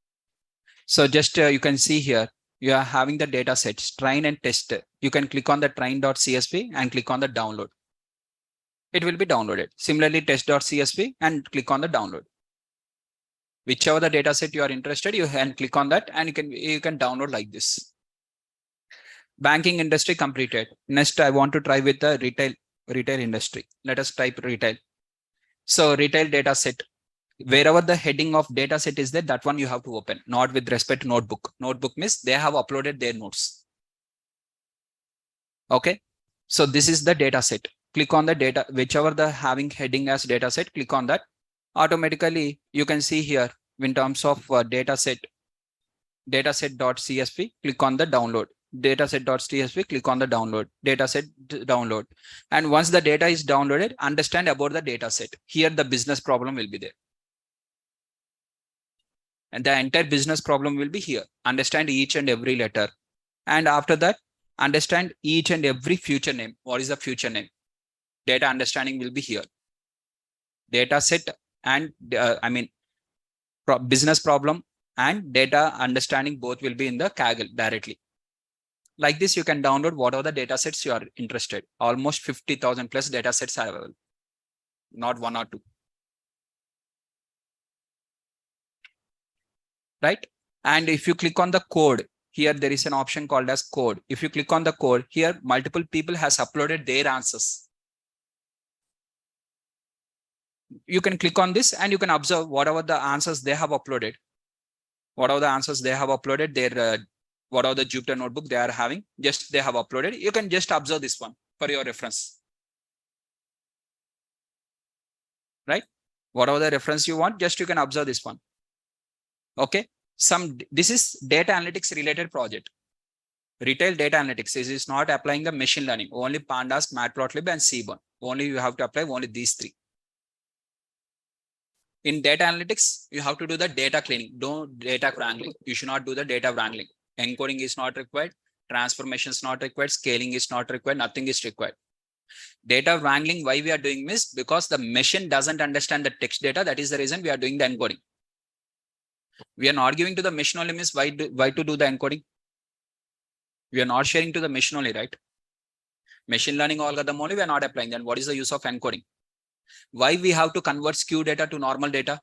Speaker 1: So just you can see here, you are having the data sets, train and test. You can click on the train.csv and click on the download. It will be downloaded. Similarly, test.csv and click on the download. Whichever the data set you are interested, you can click on that and you can download like this. Banking industry completed. Next, I want to try with the retail industry. Let us type retail. So retail data set. Wherever the heading of data set is there, that one you have to open, not with respect to notebook. Notebook means they have uploaded their notes. Okay. So this is the data set. Click on the data, whichever the having heading as data set, click on that. Automatically, you can see here in terms of dataset, dataset.csv, click on the download. Dataset.csv, click on the download. Dataset download. And once the data is downloaded, understand about the dataset. Here, the business problem will be there. And the entire business problem will be here. Understand each and every letter. And after that, understand each and every future name. What is the future name? Data understanding will be here. Data set and business problem and data understanding both will be in the Kaggle directly. Like this, you can download whatever the data sets you are interested. Almost 50,000 plus data sets are available, not one or two. Right? And if you click on the code, here there is an option called as code. If you click on the code, here multiple people has uploaded their answers. You can click on this and you can observe whatever the answers they have uploaded. Whatever the answers they have uploaded, their whatever the Jupyter notebook they are having, just they have uploaded. You can just observe this one for your reference. Right? Whatever the reference you want, just you can observe this one. Okay. This is data analytics related project. Retail data analytics is not applying the machine learning, only pandas, matplotlib and seaborn. Only you have to apply only these three. In data analytics, you have to do the data cleaning, don't data wrangling. You should not do the data wrangling. Encoding is not required, transformation is not required, scaling is not required, nothing is required. Data wrangling, why we are doing this? Because the machine doesn't understand the text data. That is the reason we are doing the encoding. We are not giving to the machine only, means why to do the encoding? We are not sharing to the machine only, right? Machine learning algorithm only we are not applying. Then what is the use of encoding? Why we have to convert skew data to normal data?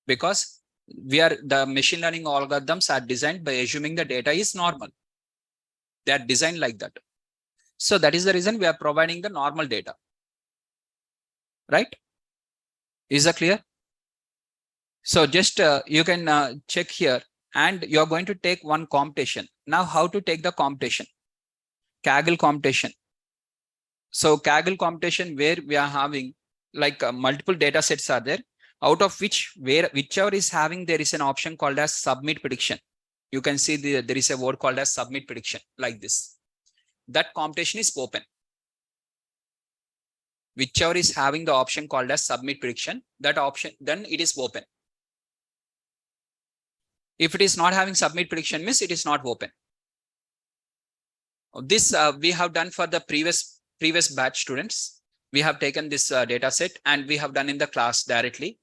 Speaker 1: Because the machine learning algorithms are designed by assuming the data is normal. They are designed like that. So that is the reason we are providing the normal data. Right? Is that clear? So just you can check here and you are going to take one computation. Now how to take the computation? Kaggle computation. So Kaggle computation, where we are having like multiple data sets are there, out of which whichever is having, there is an option called as submit prediction. You can see there is a word called as submit prediction like this. That computation is open. Whichever is having the option called as submit prediction, that option, then it is open. If it is not having submit prediction, means it is not open. This we have done for the previous batch students. We have taken this data set and we have done in the class directly.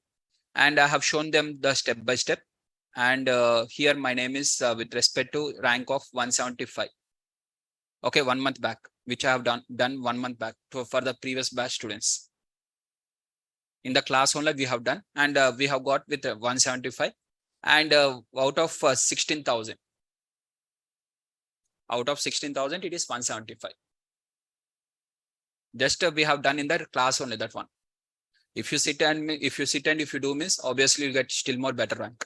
Speaker 1: And I have shown them the step by step. And here my name is with respect to rank of 175. Okay, 1 month back, which I have done 1 month back for the previous batch students. In the class only we have done, and we have got with 175. And out of 16,000. Out of 16,000, it is 175. Just we have done in the class only that one. If you sit and if you do means, obviously you get still more better rank.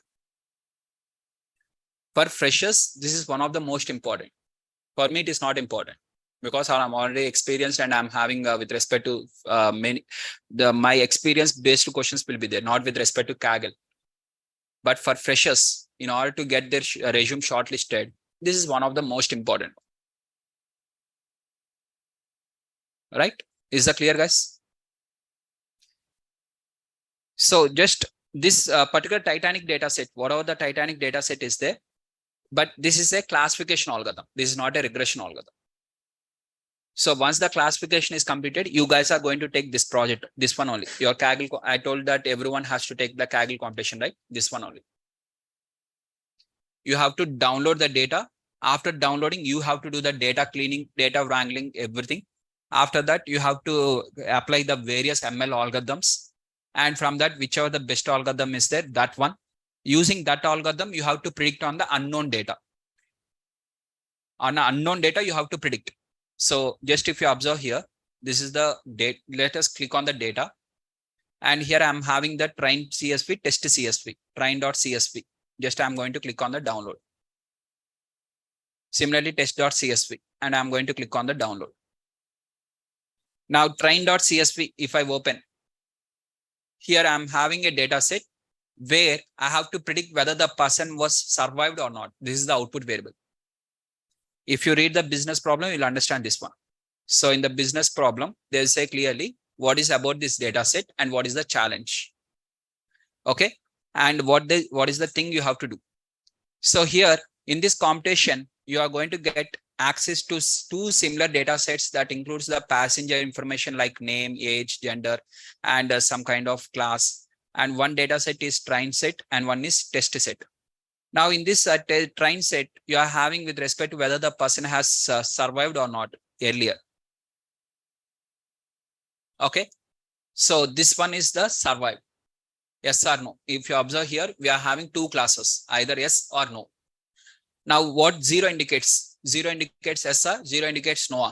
Speaker 1: For freshers, this is one of the most important. For me, it is not important because I'm already experienced and I'm having with respect to my experience based questions will be there, not with respect to Kaggle. But for freshers, in order to get their resume shortlisted, this is one of the most important. Right? Is that clear, guys? So just this particular Titanic data set, whatever the Titanic data set is there, but this is a classification algorithm. This is not a regression algorithm. So once the classification is completed, you guys are going to take this project, this one only. Your Kaggle, I told that everyone has to take the Kaggle computation, right? This one only. You have to download the data. After downloading, you have to do the data cleaning, data wrangling, everything. After that, you have to apply the various ML algorithms. And from that, whichever the best algorithm is there, that one. Using that algorithm, you have to predict on the unknown data. On unknown data, you have to predict. So just if you observe here, this is the data. Let us click on the data. And here I'm having the trained CSV, test CSV, train.csv. Just I'm going to click on the download. Similarly, test.csv, and I'm going to click on the download. Now train.csv, if I open, here I'm having a data set where I have to predict whether the person was survived or not. This is the output variable. If you read the business problem, you'll understand this one. So in the business problem, they'll say clearly what is about this data set and what is the challenge. Okay. And what is the thing you have to do. So here in this computation, you are going to get access to two similar data sets that includes the passenger information like name, age, gender, and some kind of class. And one data set is train set and one is test set. Now in this train set, you are having with respect to whether the person has survived or not earlier. Okay. So this one is the survive. Yes or no. If you observe here, we are having two classes, either yes or no. Now what zero indicates? Zero indicates yes or zero indicates no.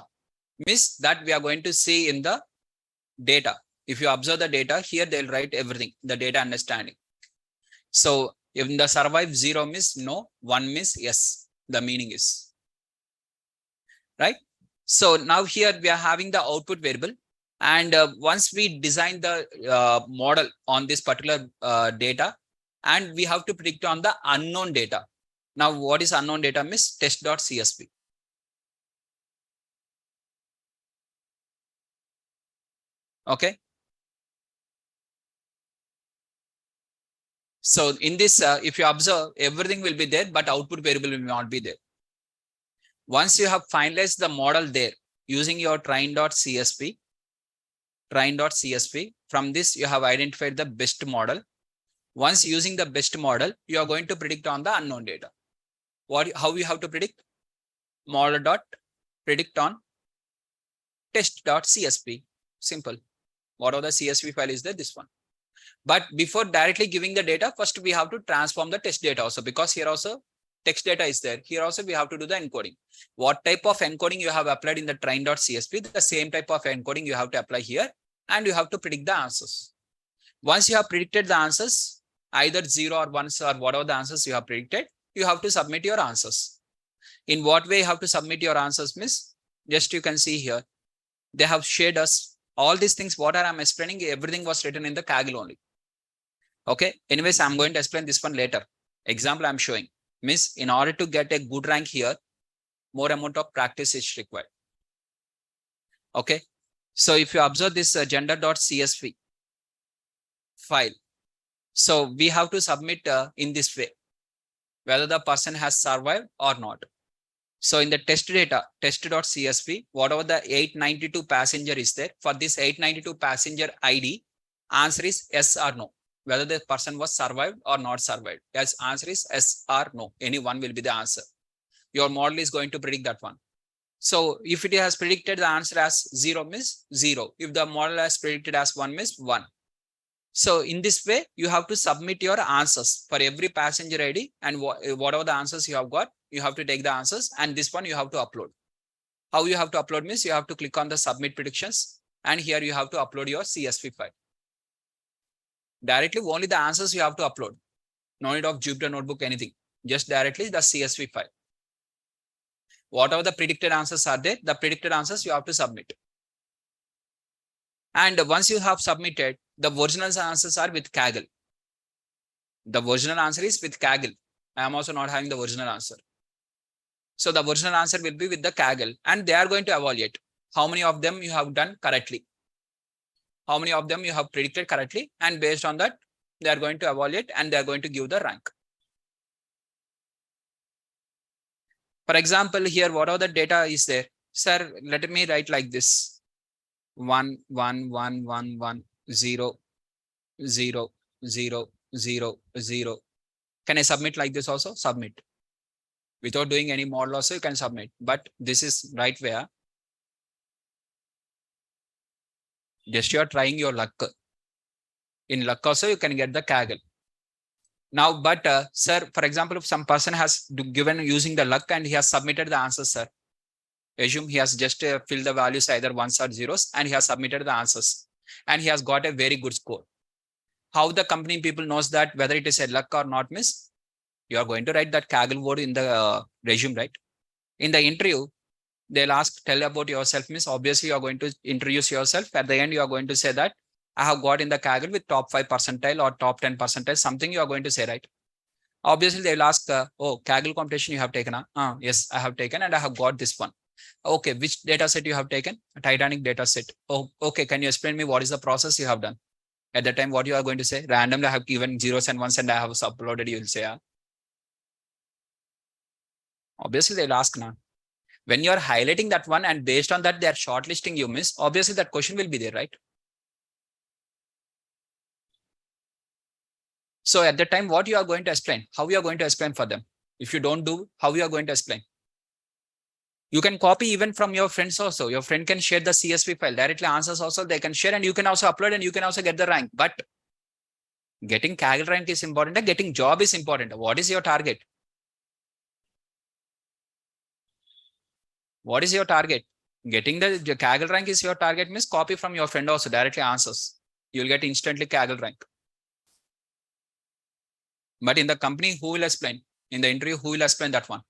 Speaker 1: Means that we are going to see in the data. If you observe the data here, they'll write everything, the data understanding. So if the survive zero means no, one means yes, the meaning is right. So now here we are having the output variable. And once we design the model on this particular data, and we have to predict on the unknown data. Now, what is unknown data means test.csv. Okay. So in this, if you observe, everything will be there, but output variable will not be there. Once you have finalized the model there using your train.csv, from this you have identified the best model. Once using the best model, you are going to predict on the unknown data. How you have to predict? Model dot predict on test.csv. Simple. Whatever the CSV file is there, this one. But before directly giving the data, first we have to transform the test data also, because here also text data is there. Here also we have to do the encoding. What type of encoding you have applied in the train.csv, the same type of encoding you have to apply here, and you have to predict the answers. Once you have predicted the answers, either 0 or 1 or whatever the answers you have predicted, you have to submit your answers. In what way you have to submit your answers means, just you can see here, they have shared us all these things. What I'm explaining, everything was written in the Kaggle only. Okay. Anyways, I'm going to explain this one later. Example I'm showing. Means in order to get a good rank here, more amount of practice is required. Okay. So if you observe this gender.csv file, so we have to submit in this way, whether the person has survived or not. So in the test data, test.csv, whatever the 892 passenger is there, for this 892 passenger ID, answer is yes or no. Whether the person was survived or not survived. Yes, answer is yes or no. Any one will be the answer. Your model is going to predict that one. So if it has predicted the answer as 0 means 0. If the model has predicted as 1 means 1. So in this way, you have to submit your answers for every passenger ID, and whatever the answers you have got, you have to take the answers, and this one you have to upload. How you have to upload means you have to click on the submit predictions, and here you have to upload your CSV file. Directly only the answers you have to upload. No need of Jupyter Notebook, anything. Just directly the CSV file. Whatever the predicted answers are there, the predicted answers you have to submit. And once you have submitted, the original answers are with Kaggle. The original answer is with Kaggle. I am also not having the original answer. So the original answer will be with the Kaggle, and they are going to evaluate how many of them you have done correctly, how many of them you have predicted correctly, and based on that, they are going to evaluate and they are going to give the rank. For example, here, whatever the data is there, sir, let me write like this: 1, 1, 1, 1, 1, 0, 0, 0, 0, 0. Can I submit like this also? Submit. Without doing any model also, you can submit. But this is right where just you are trying your luck. In luck also, you can get the Kaggle. Now, but sir, for example, if some person has given using the luck and he has submitted the answers, sir. Assume he has just filled the values either ones or zeros, and he has submitted the answers, and he has got a very good score. How the company people knows that whether it is a luck or not means, you are going to write that Kaggle word in the resume, right? In the interview, they'll ask, tell about yourself means obviously you are going to introduce yourself. At the end, you are going to say that I have got in the Kaggle with top 5 percentile or top 10 percentile, something you are going to say, right? Obviously, they will ask, oh, Kaggle competition you have taken. Yes, I have taken and I have got this one. Okay, which data set you have taken? A Titanic data set. Oh, okay. Can you explain me what is the process you have done? At that time, what you are going to say? Randomly, I have given zeros and ones and I have uploaded, you will say. Obviously, they'll ask now. When you are highlighting that one and based on that, they are shortlisting you, miss. Obviously, that question will be there, right? So at the time, what you are going to explain? How you are going to explain for them? If you don't do, how you are going to explain? You can copy even from your friends also. Your friend can share the CSV file directly, answers also they can share, and you can also upload and you can also get the rank. But getting Kaggle rank is important and getting job is important. What is your target? What is your target? Getting the Kaggle rank is your target, means copy from your friend also directly answers. You'll get instantly Kaggle rank. But in the company, who will explain? In the interview, who will explain that one?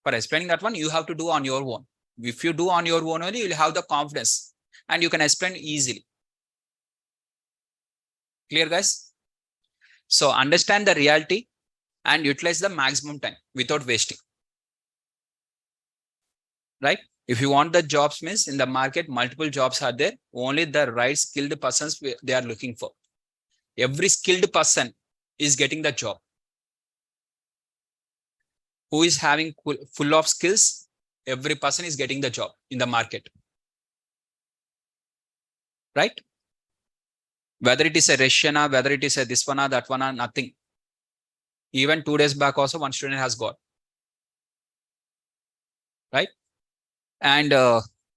Speaker 1: For explaining that one, you have to do on your own. If you do on your own only, you'll have the confidence and you can explain easily. Clear, guys? So understand the reality and utilize the maximum time without wasting. Right? If you want the jobs, means in the market, multiple jobs are there. Only the right skilled persons they are looking for. Every skilled person is getting the job. Who is having full of skills, every person is getting the job in the market. Right? Whether it is a Russian, whether it is a this one, that one, nothing. Even 2 days back also one student has got. Right? And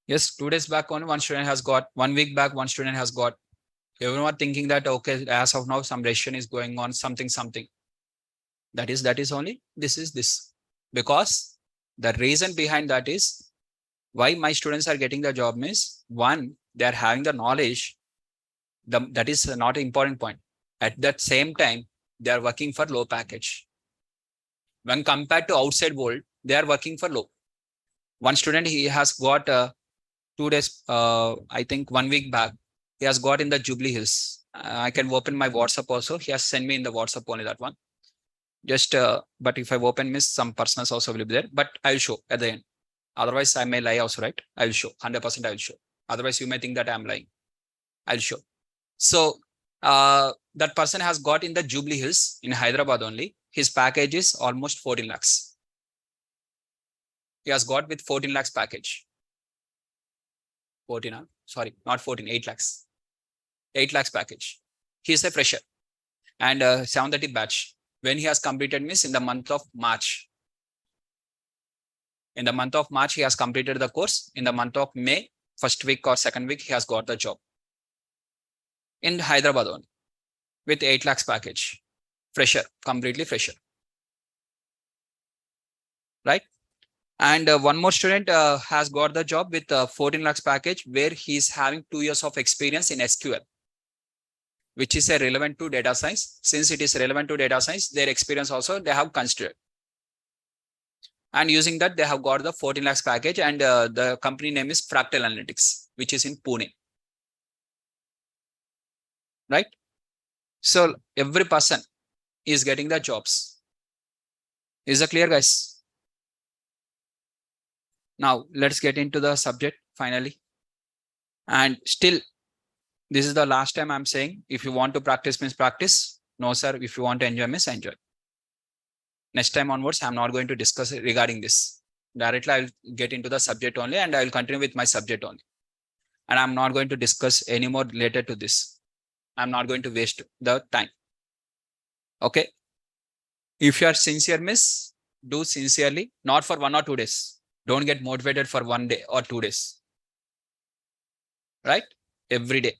Speaker 1: yes, 2 days back only one student has got. 1 week back one student has got. Everyone thinking that, okay, as of now, some Russian is going on, something. That is only, this is this. Because the reason behind that is why my students are getting the job means, one, they are having the knowledge. That is not an important point. At that same time, they are working for low package. When compared to outside world, they are working for low. One student, he has got 2 days, I think 1 week back, he has got in the Jubilee Hills. I can open my WhatsApp also. He has sent me in the WhatsApp only that one. Just, but if I open, miss, some personals also will be there, but I will show at the end. Otherwise, I may lie also, right? I will show 100%. I will show. Otherwise, you may think that I'm lying. I'll show. So that person has got in the Jubilee Hills in Hyderabad only. His package is almost 14 lakhs. He has got with 14 lakhs package. 14, sorry, not 14, 8 lakhs. 8 lakhs package. He is a fresher and 730 batch. When he has completed means in the month of March. In the month of March, he has completed the course. In the month of May, first week or second week, he has got the job. In Hyderabad only with 8 lakhs package. Fresher, completely fresher. Right? And one more student has got the job with 14 lakhs package where he is having 2 years of experience in SQL, which is relevant to data science. Since it is relevant to data science, their experience also they have considered. And using that, they have got the 14 lakhs package and the company name is Fractal Analytics, which is in Pune. Right? So every person is getting the jobs. Is that clear, guys? Now let's get into the subject finally. And still, this is the last time I'm saying, if you want to practice means practice. No, sir. If you want to enjoy means enjoy. Next time onwards, I'm not going to discuss regarding this. Directly, I'll get into the subject only and I'll continue with my subject only. And I'm not going to discuss any more related to this. I'm not going to waste the time. Okay. If you are sincere, miss, do sincerely, not for 1 or 2 days. Don't get motivated for 1 day or 2 days. Right? Every day.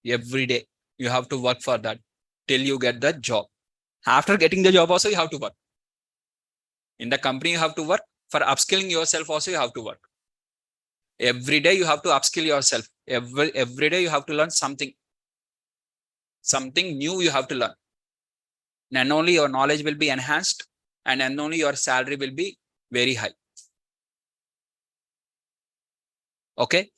Speaker 1: Every day. You have to work for that till you get the job. After getting the job also, you have to work. In the company, you have to work. For upskilling yourself also, you have to work. Every day, you have to upskill yourself. Every day, you have to learn something. Something new you have to learn. And only your knowledge will be enhanced and then only your salary will be very high. Okay.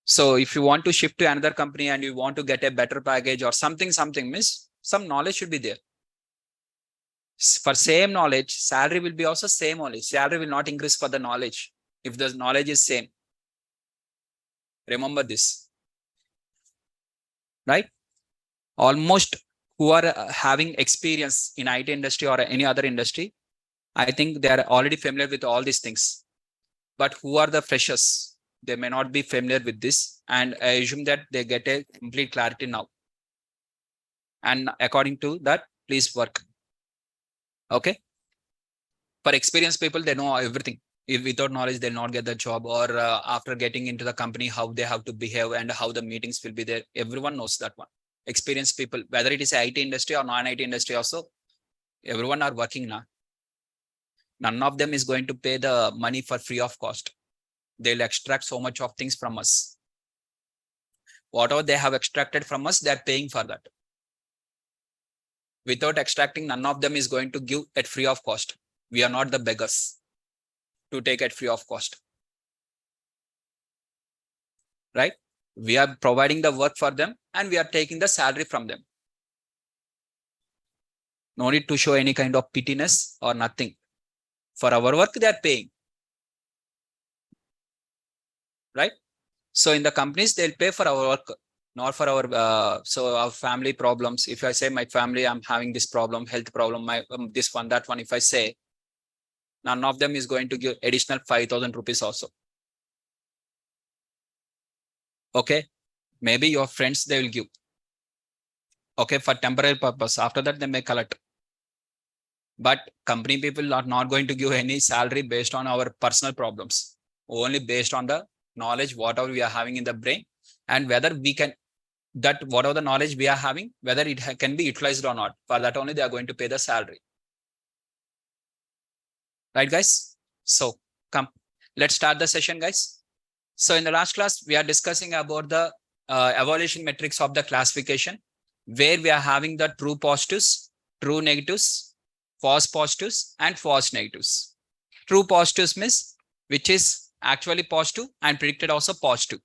Speaker 1: So if you want to shift to another company and you want to get a better package or something means some knowledge should be there. For same knowledge, salary will be also same only. Salary will not increase for the knowledge if the knowledge is same. Remember this. Right? Almost who are having experience in IT industry or any other industry, I think they are already familiar with all these things. But who are the freshers? They may not be familiar with this. And I assume that they get a complete clarity now. and according to that, please work. Okay. For experienced people, they know everything. If without knowledge, they'll not get the job, or after getting into the company, how they have to behave and how the meetings will be there. Everyone knows that one. Experienced people, whether it is IT industry or non-IT industry also, everyone are working now. None of them is going to pay the money for free of cost. They'll extract so much of things from us. Whatever they have extracted from us, they're paying for that. Without extracting, none of them is going to give at free of cost. We are not the beggars to take at free of cost. Right? We are providing the work for them and we are taking the salary from them. No need to show any kind of pittiness or nothing. For our work, they are paying. Right? So in the companies, they'll pay for our work, not for our so our family problems. If I say my family, I'm having this problem, health problem, my this one, that one. If I say, none of them is going to give additional 5,000 rupees also. Okay, maybe your friends they will give. Okay, for temporary purpose. After that, they may collect. But company people are not going to give any salary based on our personal problems, only based on the knowledge, whatever we are having in the brain, and whether we can, that whatever the knowledge we are having, whether it can be utilized or not. For that only they are going to pay the salary. Right, guys? So come, let's start the session, guys. So in the last class, we are discussing about the evaluation metrics of the classification, where we are having the true positives, true negatives, false positives, and false negatives. True positives means which is actually positive and predicted also positive.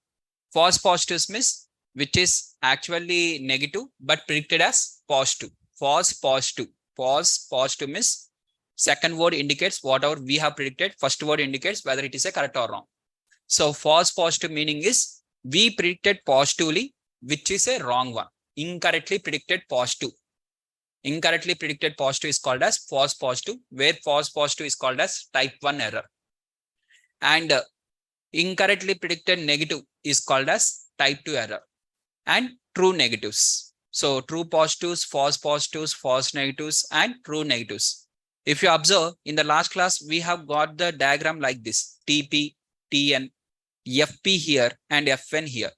Speaker 1: False positives means which is actually negative but predicted as positive. False positive. False positive means second word indicates whatever we have predicted. First word indicates whether it is a correct or wrong. So false positive meaning is we predicted positively, which is a wrong one. Incorrectly predicted positive. Incorrectly predicted positive is called as false positive, where false positive is called as type 1 error. And incorrectly predicted negative is called as type 2 error. And true negatives. So true positives, false negatives, and true negatives. If you observe in the last class, we have got the diagram like this: TP, TN, FP here, and FN here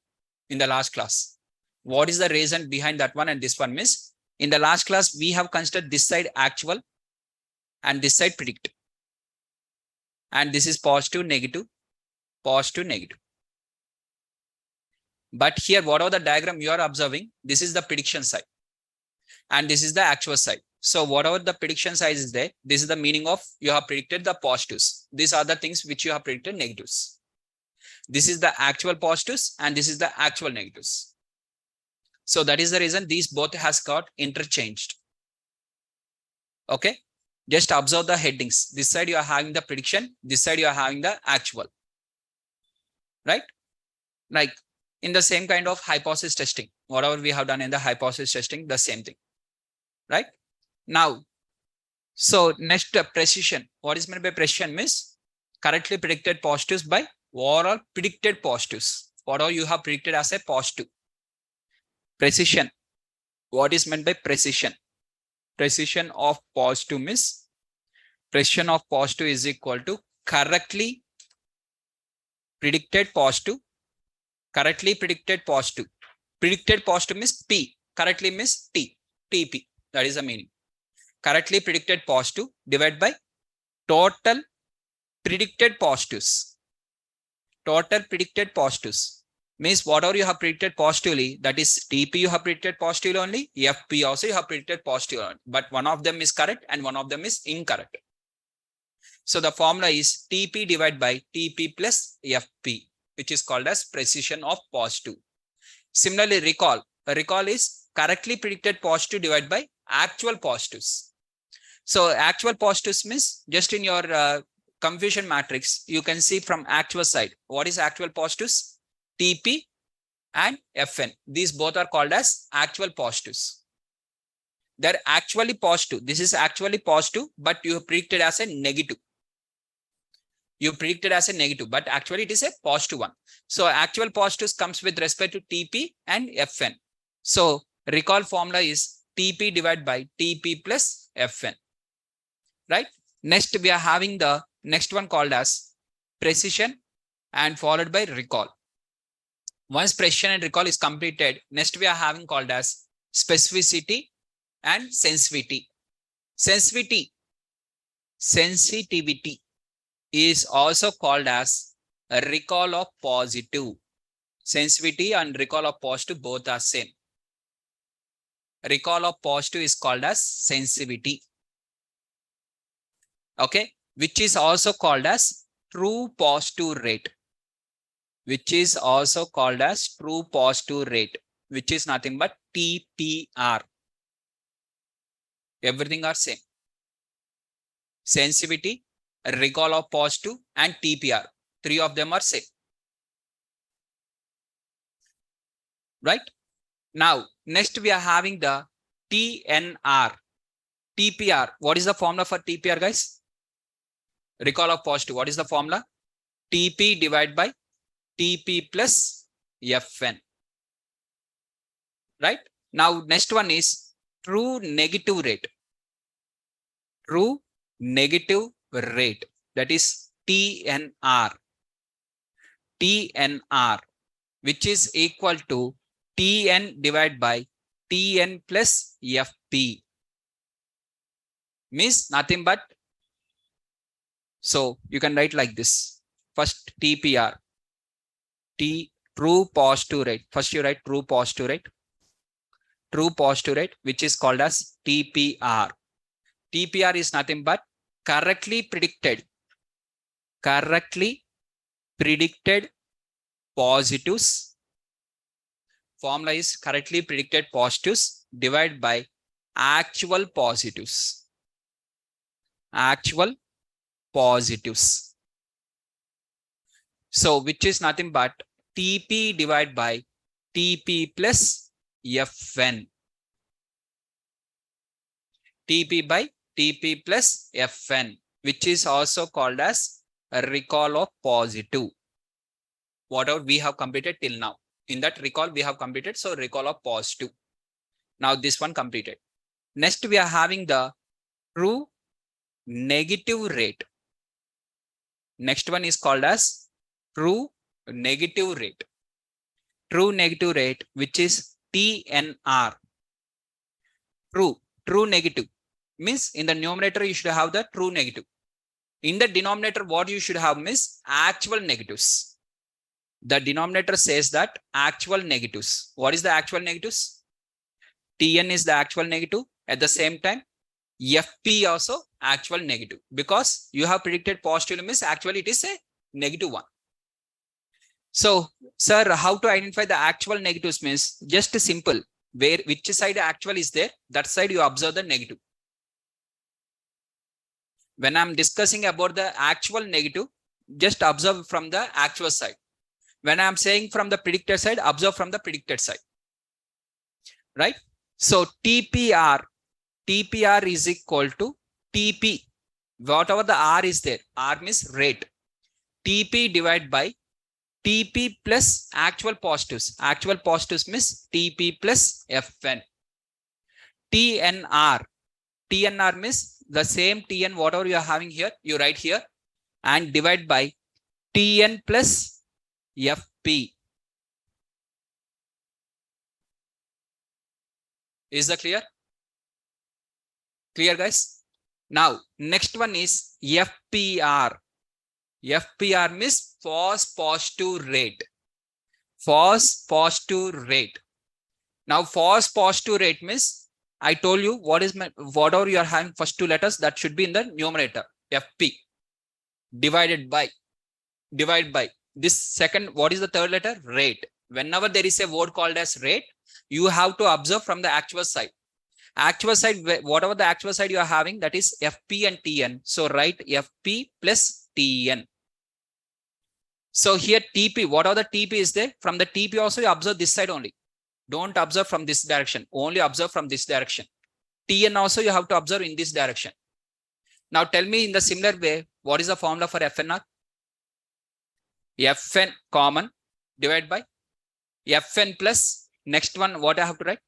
Speaker 1: in the last class. What is the reason behind that one and this one means? In the last class, we have considered this side actual and this side predict. And this is positive, negative, positive, negative. But here, whatever the diagram you are observing, this is the prediction side. And this is the actual side. So whatever the prediction side is there, this is the meaning of you have predicted the positives. These are the things which you have predicted negatives. This is the actual positives and this is the actual negatives. So that is the reason these both has got interchanged. Okay. Just observe the headings. This side you are having the prediction. This side you are having the actual. Right? Like in the same kind of hypothesis testing. Whatever we have done in the hypothesis testing, the same thing. Right? Now, so next precision. What is meant by precision means correctly predicted positives by overall predicted positives. Whatever you have predicted as a positive. Precision. What is meant by precision? Precision of positive means precision of positive is equal to correctly predicted positive. Correctly predicted positive. Predicted positive means P. Correctly means T. TP. That is the meaning. Correctly predicted positive divided by total predicted positives. Total predicted positives means whatever you have predicted positively, that is TP you have predicted positively only, FP also you have predicted positively only, but one of them is correct and one of them is incorrect. So the formula is TP divided by TP plus FP, which is called as precision of positive. Similarly, recall. Recall is correctly predicted positive divided by actual positives. So actual positives means just in your confusion matrix, you can see from actual side. What is actual positives? TP and FN. These both are called as actual positives. They're actually positive. This is actually positive, but you have predicted as a negative. You predicted as a negative, but actually it is a positive one. So actual positives comes with respect to TP and FN. So recall formula is TP divided by TP plus Fn, right? Next, we are having the next one called as precision and followed by recall. Once precision and recall is completed, next we are having called as specificity and sensitivity. Sensitivity is also called as a recall of positive. Sensitivity and recall of positive both are same. Recall of positive is called as sensitivity. Okay, which is also called as true positive rate. Which is also called as true positive rate, which is nothing but TPR. Everything are same. Sensitivity, recall of positive, and TPR. Three of them are same. Right? Now, next we are having the TNR. TPR. What is the formula for TPR, guys? Recall of positive. What is the formula? TP divided by TP plus Fn. Right? Now, next one is true negative rate. True negative rate. That is TNR. TNR, which is equal to Tn divided by Tn plus Fp. Means nothing but, so you can write like this. First TPR. True positive rate. First you write true positive rate. True positive rate, which is called as TPR. TPR is nothing but correctly predicted positives. Formula is correctly predicted positives divided by actual positives. Actual positives. So which is nothing but TP divided by TP plus Fn. TP by TP plus Fn, which is also called as a recall of positive. Whatever we have completed till now. In that recall we have completed, so recall of positive. Now this one completed. Next we are having the true negative rate. Next one is called as true negative rate. True negative rate, which is TNR. True negative means in the numerator you should have the true negative. In the denominator, what you should have means actual negatives. The denominator says that actual negatives. What is the actual negatives? Tn is the actual negative. At the same time, Fp also actual negative, because you have predicted positive means actually it is a negative one. So, sir, how to identify the actual negatives means just simple. Which side actual is there, that side you observe the negative. When I'm discussing about the actual negative, just observe from the actual side. When I'm saying from the predicted side, observe from the predicted side. Right? So TPR is equal to TP. Whatever the R is there, R means rate. TP divided by TP plus actual positives. Actual positives means TP plus Fn. TNR means the same Tn, whatever you are having here, you write here, and divide by Tn plus Fp. Is that clear? Clear, guys? Now, next one is FPR. FPR means false positive rate. False positive rate. Now, false positive rate means, I told you whatever you are having first two letters, that should be in the numerator, FP. Divided by this second, what is the third letter? Rate. Whenever there is a word called as rate, you have to observe from the actual side. Actual side, whatever the actual side you are having, that is Fp and Tn. So write Fp plus Tn. So here TP, whatever the TP is there, from the TP also you observe this side only. Don't observe from this direction, only observe from this direction. Tn also you have to observe in this direction. Now tell me in the similar way, what is the formula for FNR? Fn common divided by Fn plus next one, what I have to write?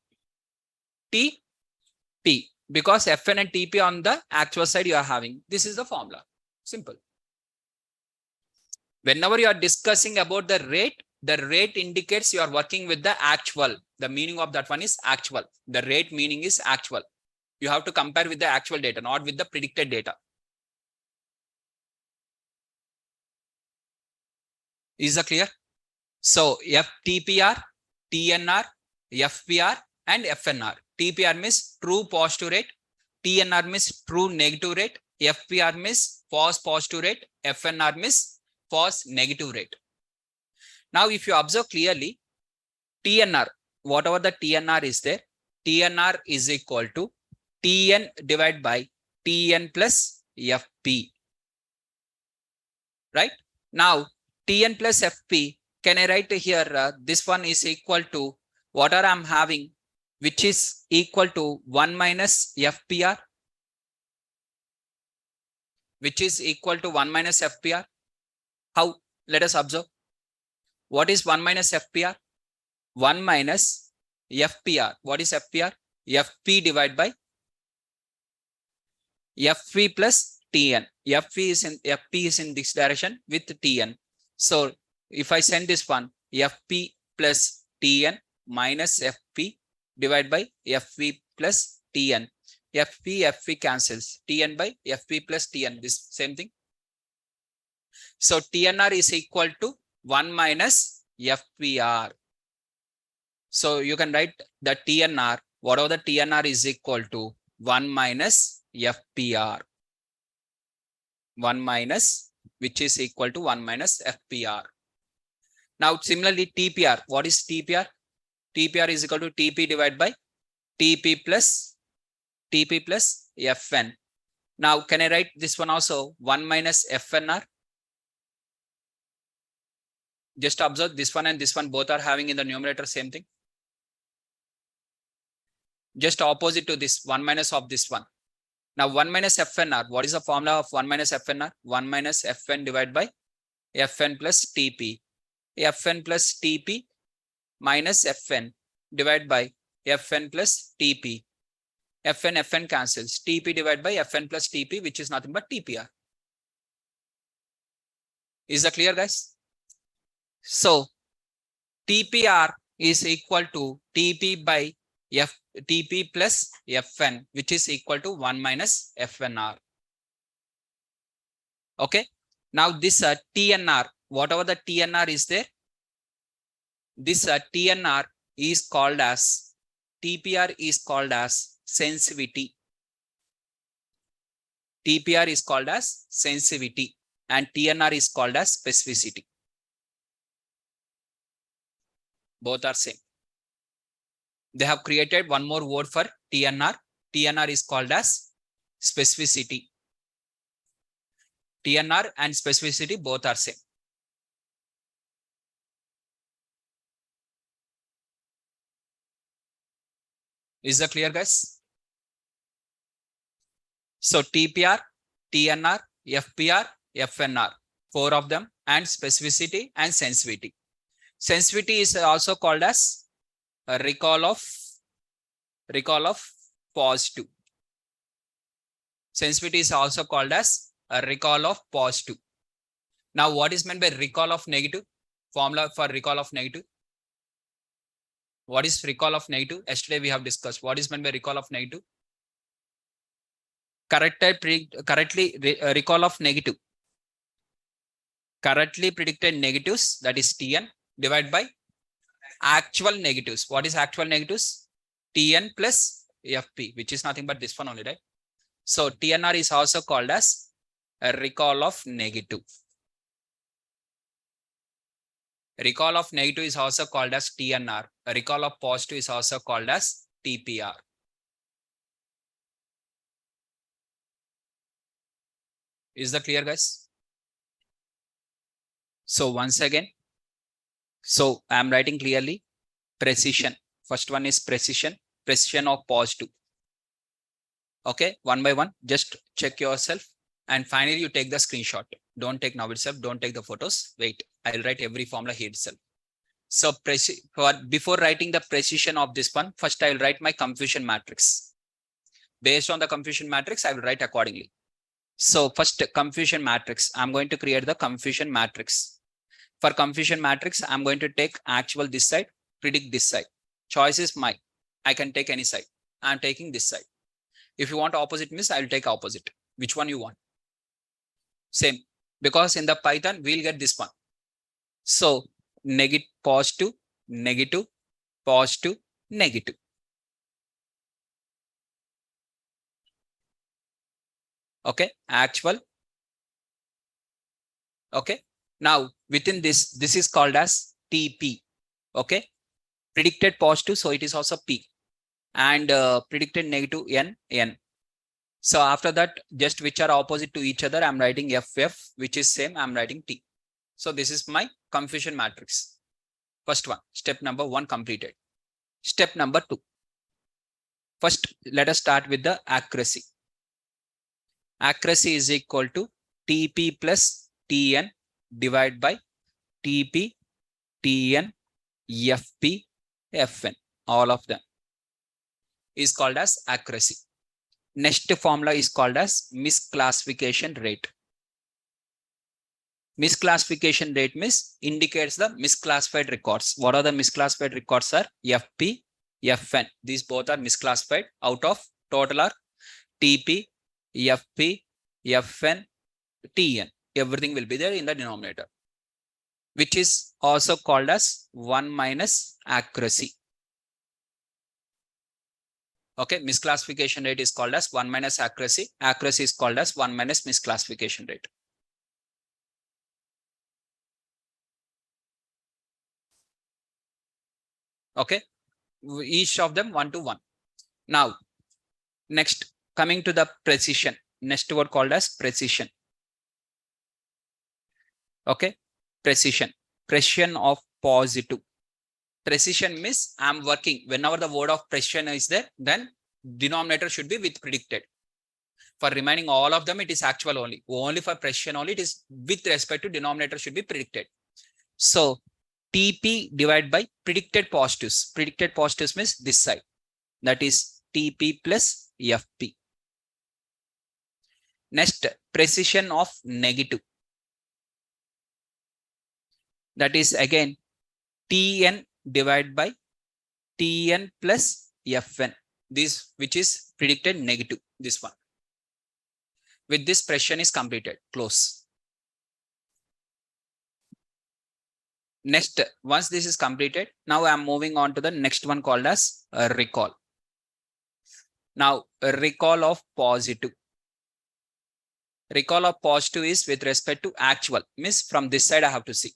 Speaker 1: T T, because Fn and Tp on the actual side you are having. This is the formula. Simple. Whenever you are discussing about the rate indicates you are working with the actual. The meaning of that one is actual. The rate meaning is actual. You have to compare with the actual data, not with the predicted data. Is that clear? So FTPR, TNR, FPR, and FNR. TPR means true positive rate. TNR means true negative rate. FPR means false positive rate. FNR means false negative rate. Now, if you observe clearly, TNR, whatever the TNR is there, TNR is equal to TN divided by TN plus FP. Right? Now, TN plus FP, can I write here, this one is equal to whatever I'm having, which is equal to 1 minus FPR, which is equal to 1 minus FPR. How? Let us observe. What is 1 minus FPR? 1 minus FPR. What is FPR? FP divided by FP plus TN. FP is in this direction with TN. So if I send this one, FP plus TN minus FP divided by FP plus TN. FP cancels. TN by FP plus TN. This same thing. So TNR is equal to 1 minus FPR. So you can write the TNR, whatever the TNR is equal to 1 minus FPR. 1 minus, which is equal to 1 minus FPR. Now similarly TPR, what is TPR? TPR is equal to TP divided by TP plus FN. Now can I write this one also 1 minus FNR? Just observe this one and this one both are having in the numerator same thing. Just opposite to this 1 minus of this one. Now 1 minus FNR, what is the formula of 1 minus FNR? 1 minus FN divided by FN plus TP. FN plus TP minus FN divided by FN plus TP. FN cancels. TP divided by FN plus TP, which is nothing but TPR. Is that clear, guys? So TPR is equal to TP by TP plus FN, which is equal to 1 minus FNR. Okay. Now this TNR, whatever the TNR is there, this TNR is called as, TPR is called as sensitivity. TPR is called as sensitivity and TNR is called as specificity. Both are same. They have created one more word for TNR. TNR is called as specificity. TNR and specificity both are same. Is that clear, guys? So TPR, TNR, FPR, FNR, 4 of them, and specificity and sensitivity. Sensitivity is also called as a recall of positive. Sensitivity is also called as a recall of positive. Now, what is meant by recall of negative? Formula for recall of negative. What is recall of negative? Yesterday we have discussed. What is meant by recall of negative? Recall of negative. Correctly predicted negatives, that is TN, divided by actual negatives. What is actual negatives? TN plus FP, which is nothing but this one only, right? So TNR is also called as a recall of negative. Recall of negative is also called as TNR. A recall of positive is also called as TPR. Is that clear, guys? So once again, so I'm writing clearly precision. First one is precision of positive. Okay, one by one, just check yourself. And finally, you take the screenshot. Don't take now itself. Don't take the photos. Wait, I'll write every formula here itself. So before writing the precision of this one, first I'll write my confusion matrix. Based on the confusion matrix, I will write accordingly. So first confusion matrix, I'm going to create the confusion matrix. For confusion matrix, I'm going to take actual this side, predict this side. Choice is mine. I can take any side. I'm taking this side. If you want opposite means I will take opposite. Which one you want? Same. Because in the Python, we'll get this one. So negative, positive, negative, positive, negative. Okay, actual. Okay. Now within this, this is called as TP. Okay. Predicted positive, so it is also P. And predicted negative N. So after that, just which are opposite to each other, I'm writing FF, which is same, I'm writing T. So this is my confusion matrix. First one, step number 1 completed. Step number 2. First, let us start with the accuracy. Accuracy is equal to TP plus TN divided by TP, TN, FP, FN. All of them is called as accuracy. Next formula is called as misclassification rate. Misclassification rate means indicates the misclassified records. What are the misclassified records are? FP, FN. These both are misclassified. Out of total are TP, FP, FN, TN. Everything will be there in the denominator, which is also called as 1 minus accuracy. Okay, misclassification rate is called as 1 minus accuracy. Accuracy is called as 1 minus misclassification rate. Okay, each of them 1 to 1. Now, next, coming to the precision. Next word called as precision. Okay, precision. Precision of positive. Precision means I'm working. Whenever the word of precision is there, then denominator should be with predicted. For remaining all of them, it is actual only. Only for precision only, it is with respect to denominator should be predicted. So TP divided by predicted positives. Predicted positives means this side. That is TP plus FP. Next, precision of negative. That is again TN divided by TN plus FN. This which is predicted negative. This one. With this, precision is completed. Close. Next, once this is completed, now I am moving on to the next one called as recall. Now, recall of positive. Recall of positive is with respect to actual. Means from this side I have to see.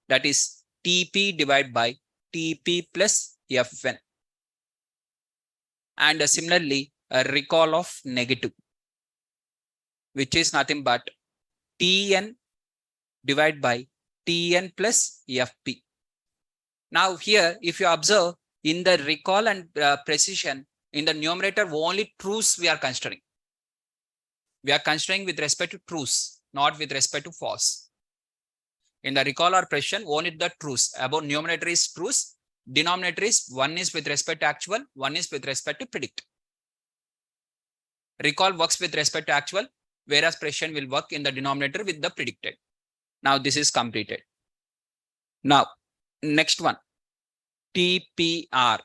Speaker 1: That is TP divided by TP plus FN. And similarly, a recall of negative, which is nothing but TN divided by TN plus FP. Now here, if you observe in the recall and precision, in the numerator, only truths we are considering. We are considering with respect to truths, not with respect to false. In the recall or precision, only the truths. About numerator is truths. Denominator is one is with respect to actual, one is with respect to predict. Recall works with respect to actual, whereas precision will work in the denominator with the predicted. Now this is completed. Now, next one, TPR.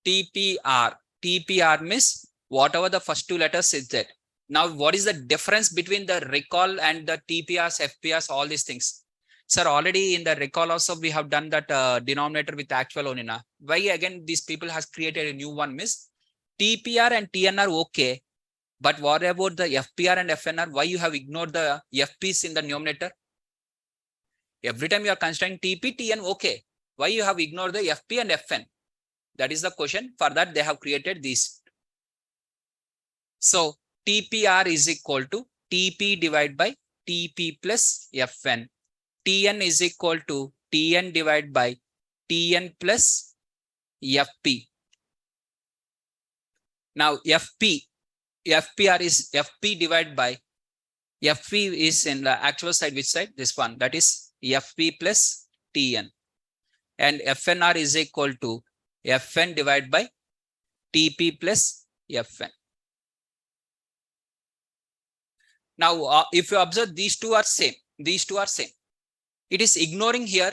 Speaker 1: TPR. TPR means whatever the first two letters is there. Now, what is the difference between the recall and the TPRs, FPRs, all these things? Sir, already in the recall also we have done that denominator with actual only. Why again these people has created a new one? Miss TPR and TN are okay. But what about the FPR and FNR? Why you have ignored the FPs in the numerator? Every time you are considering TP, TN, okay. Why you have ignored the FP and FN? That is the question. For that, they have created these. So TPR is equal to TP divided by TP plus FN. TN is equal to TN divided by TN plus FP. Now FPR is FP divided by FP is in the actual side, which side? This one, that is FP plus TN. And FNR is equal to FN divided by TP plus Fn. Now, if you observe, these two are same. These two are same. It is ignoring here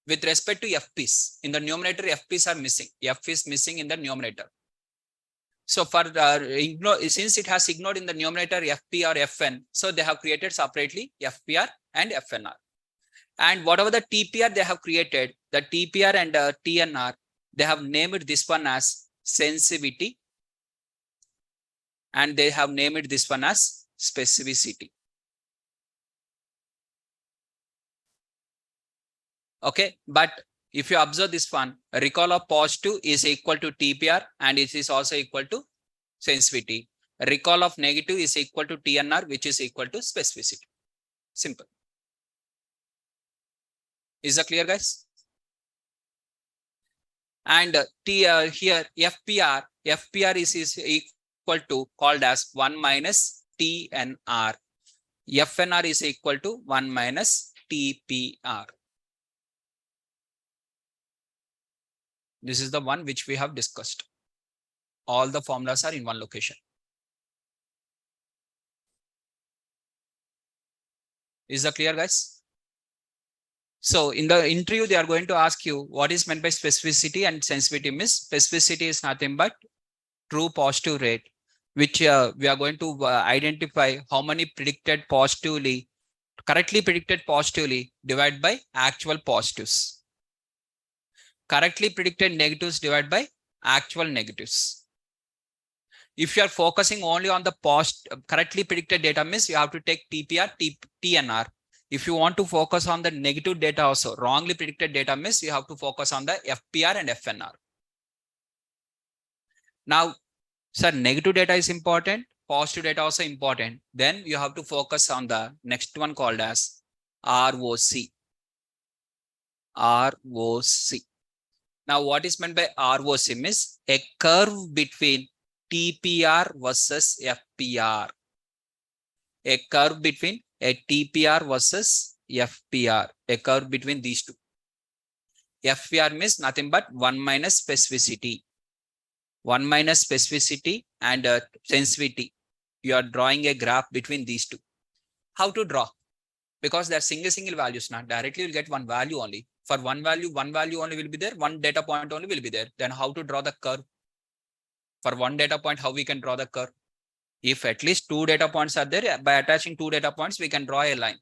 Speaker 1: with respect to Fp's. In the numerator, Fp's are missing. F is missing in the numerator. So for since it has ignored in the numerator Fp or Fn, so they have created separately Fpr and Fnr. And whatever the TPR they have created, the TPR and TNR, they have named this one as sensitivity, and they have named this one as specificity. Okay, but if you observe this one, recall of positive is equal to TPR and it is also equal to sensitivity. Recall of negative is equal to TNR, which is equal to specificity. Simple. Is that clear, guys? And here FPR is equal to called as 1 minus TNR. FNR is equal to 1 minus TPR. This is the one which we have discussed. All the formulas are in one location. Is that clear, guys? So in the interview, they are going to ask you what is meant by specificity and sensitivity. Means specificity is nothing but true positive rate, which we are going to identify how many predicted positively, correctly predicted positively divided by actual positives. Correctly predicted negatives divided by actual negatives. If you are focusing only on the correctly predicted data, means you have to take TPR, TNR. If you want to focus on the negative data also, wrongly predicted data, means you have to focus on the FPR and FNR. Now, sir, negative data is important, positive data also important. Then you have to focus on the next one called as ROC. ROC. Now, what is meant by ROC means a curve between TPR versus FPR. A curve between a TPR versus FPR. A curve between these two. FPR means nothing but 1 minus specificity. 1 minus specificity and sensitivity. You are drawing a graph between these two. How to draw? Because they are single values, not directly you'll get one value only. For one value only will be there, one data point only will be there. Then how to draw the curve? For one data point, how we can draw the curve? If at least two data points are there, by attaching two data points, we can draw a line.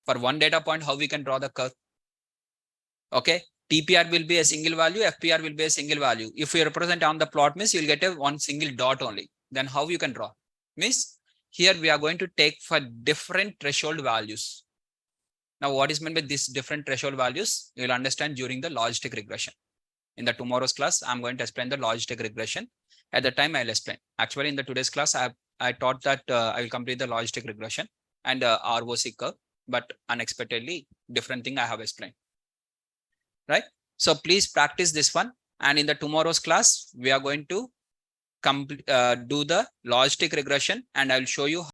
Speaker 1: For one data point, how we can draw the curve? Okay, TPR will be a single value, FPR will be a single value. If you represent on the plot, means you'll get a one single dot only. Then how you can draw? Means here we are going to take for different threshold values. Now, what is meant by these different threshold values? You will understand during the logistic regression. In the tomorrow's class, I'm going to explain the logistic regression. At the time, I'll explain. Actually, in the today's class, I taught that I will complete the logistic regression and ROC curve, but unexpectedly different thing I have explained. Right? So please practice this one. And in the tomorrow's class, we are going to do the logistic regression, and I'll show you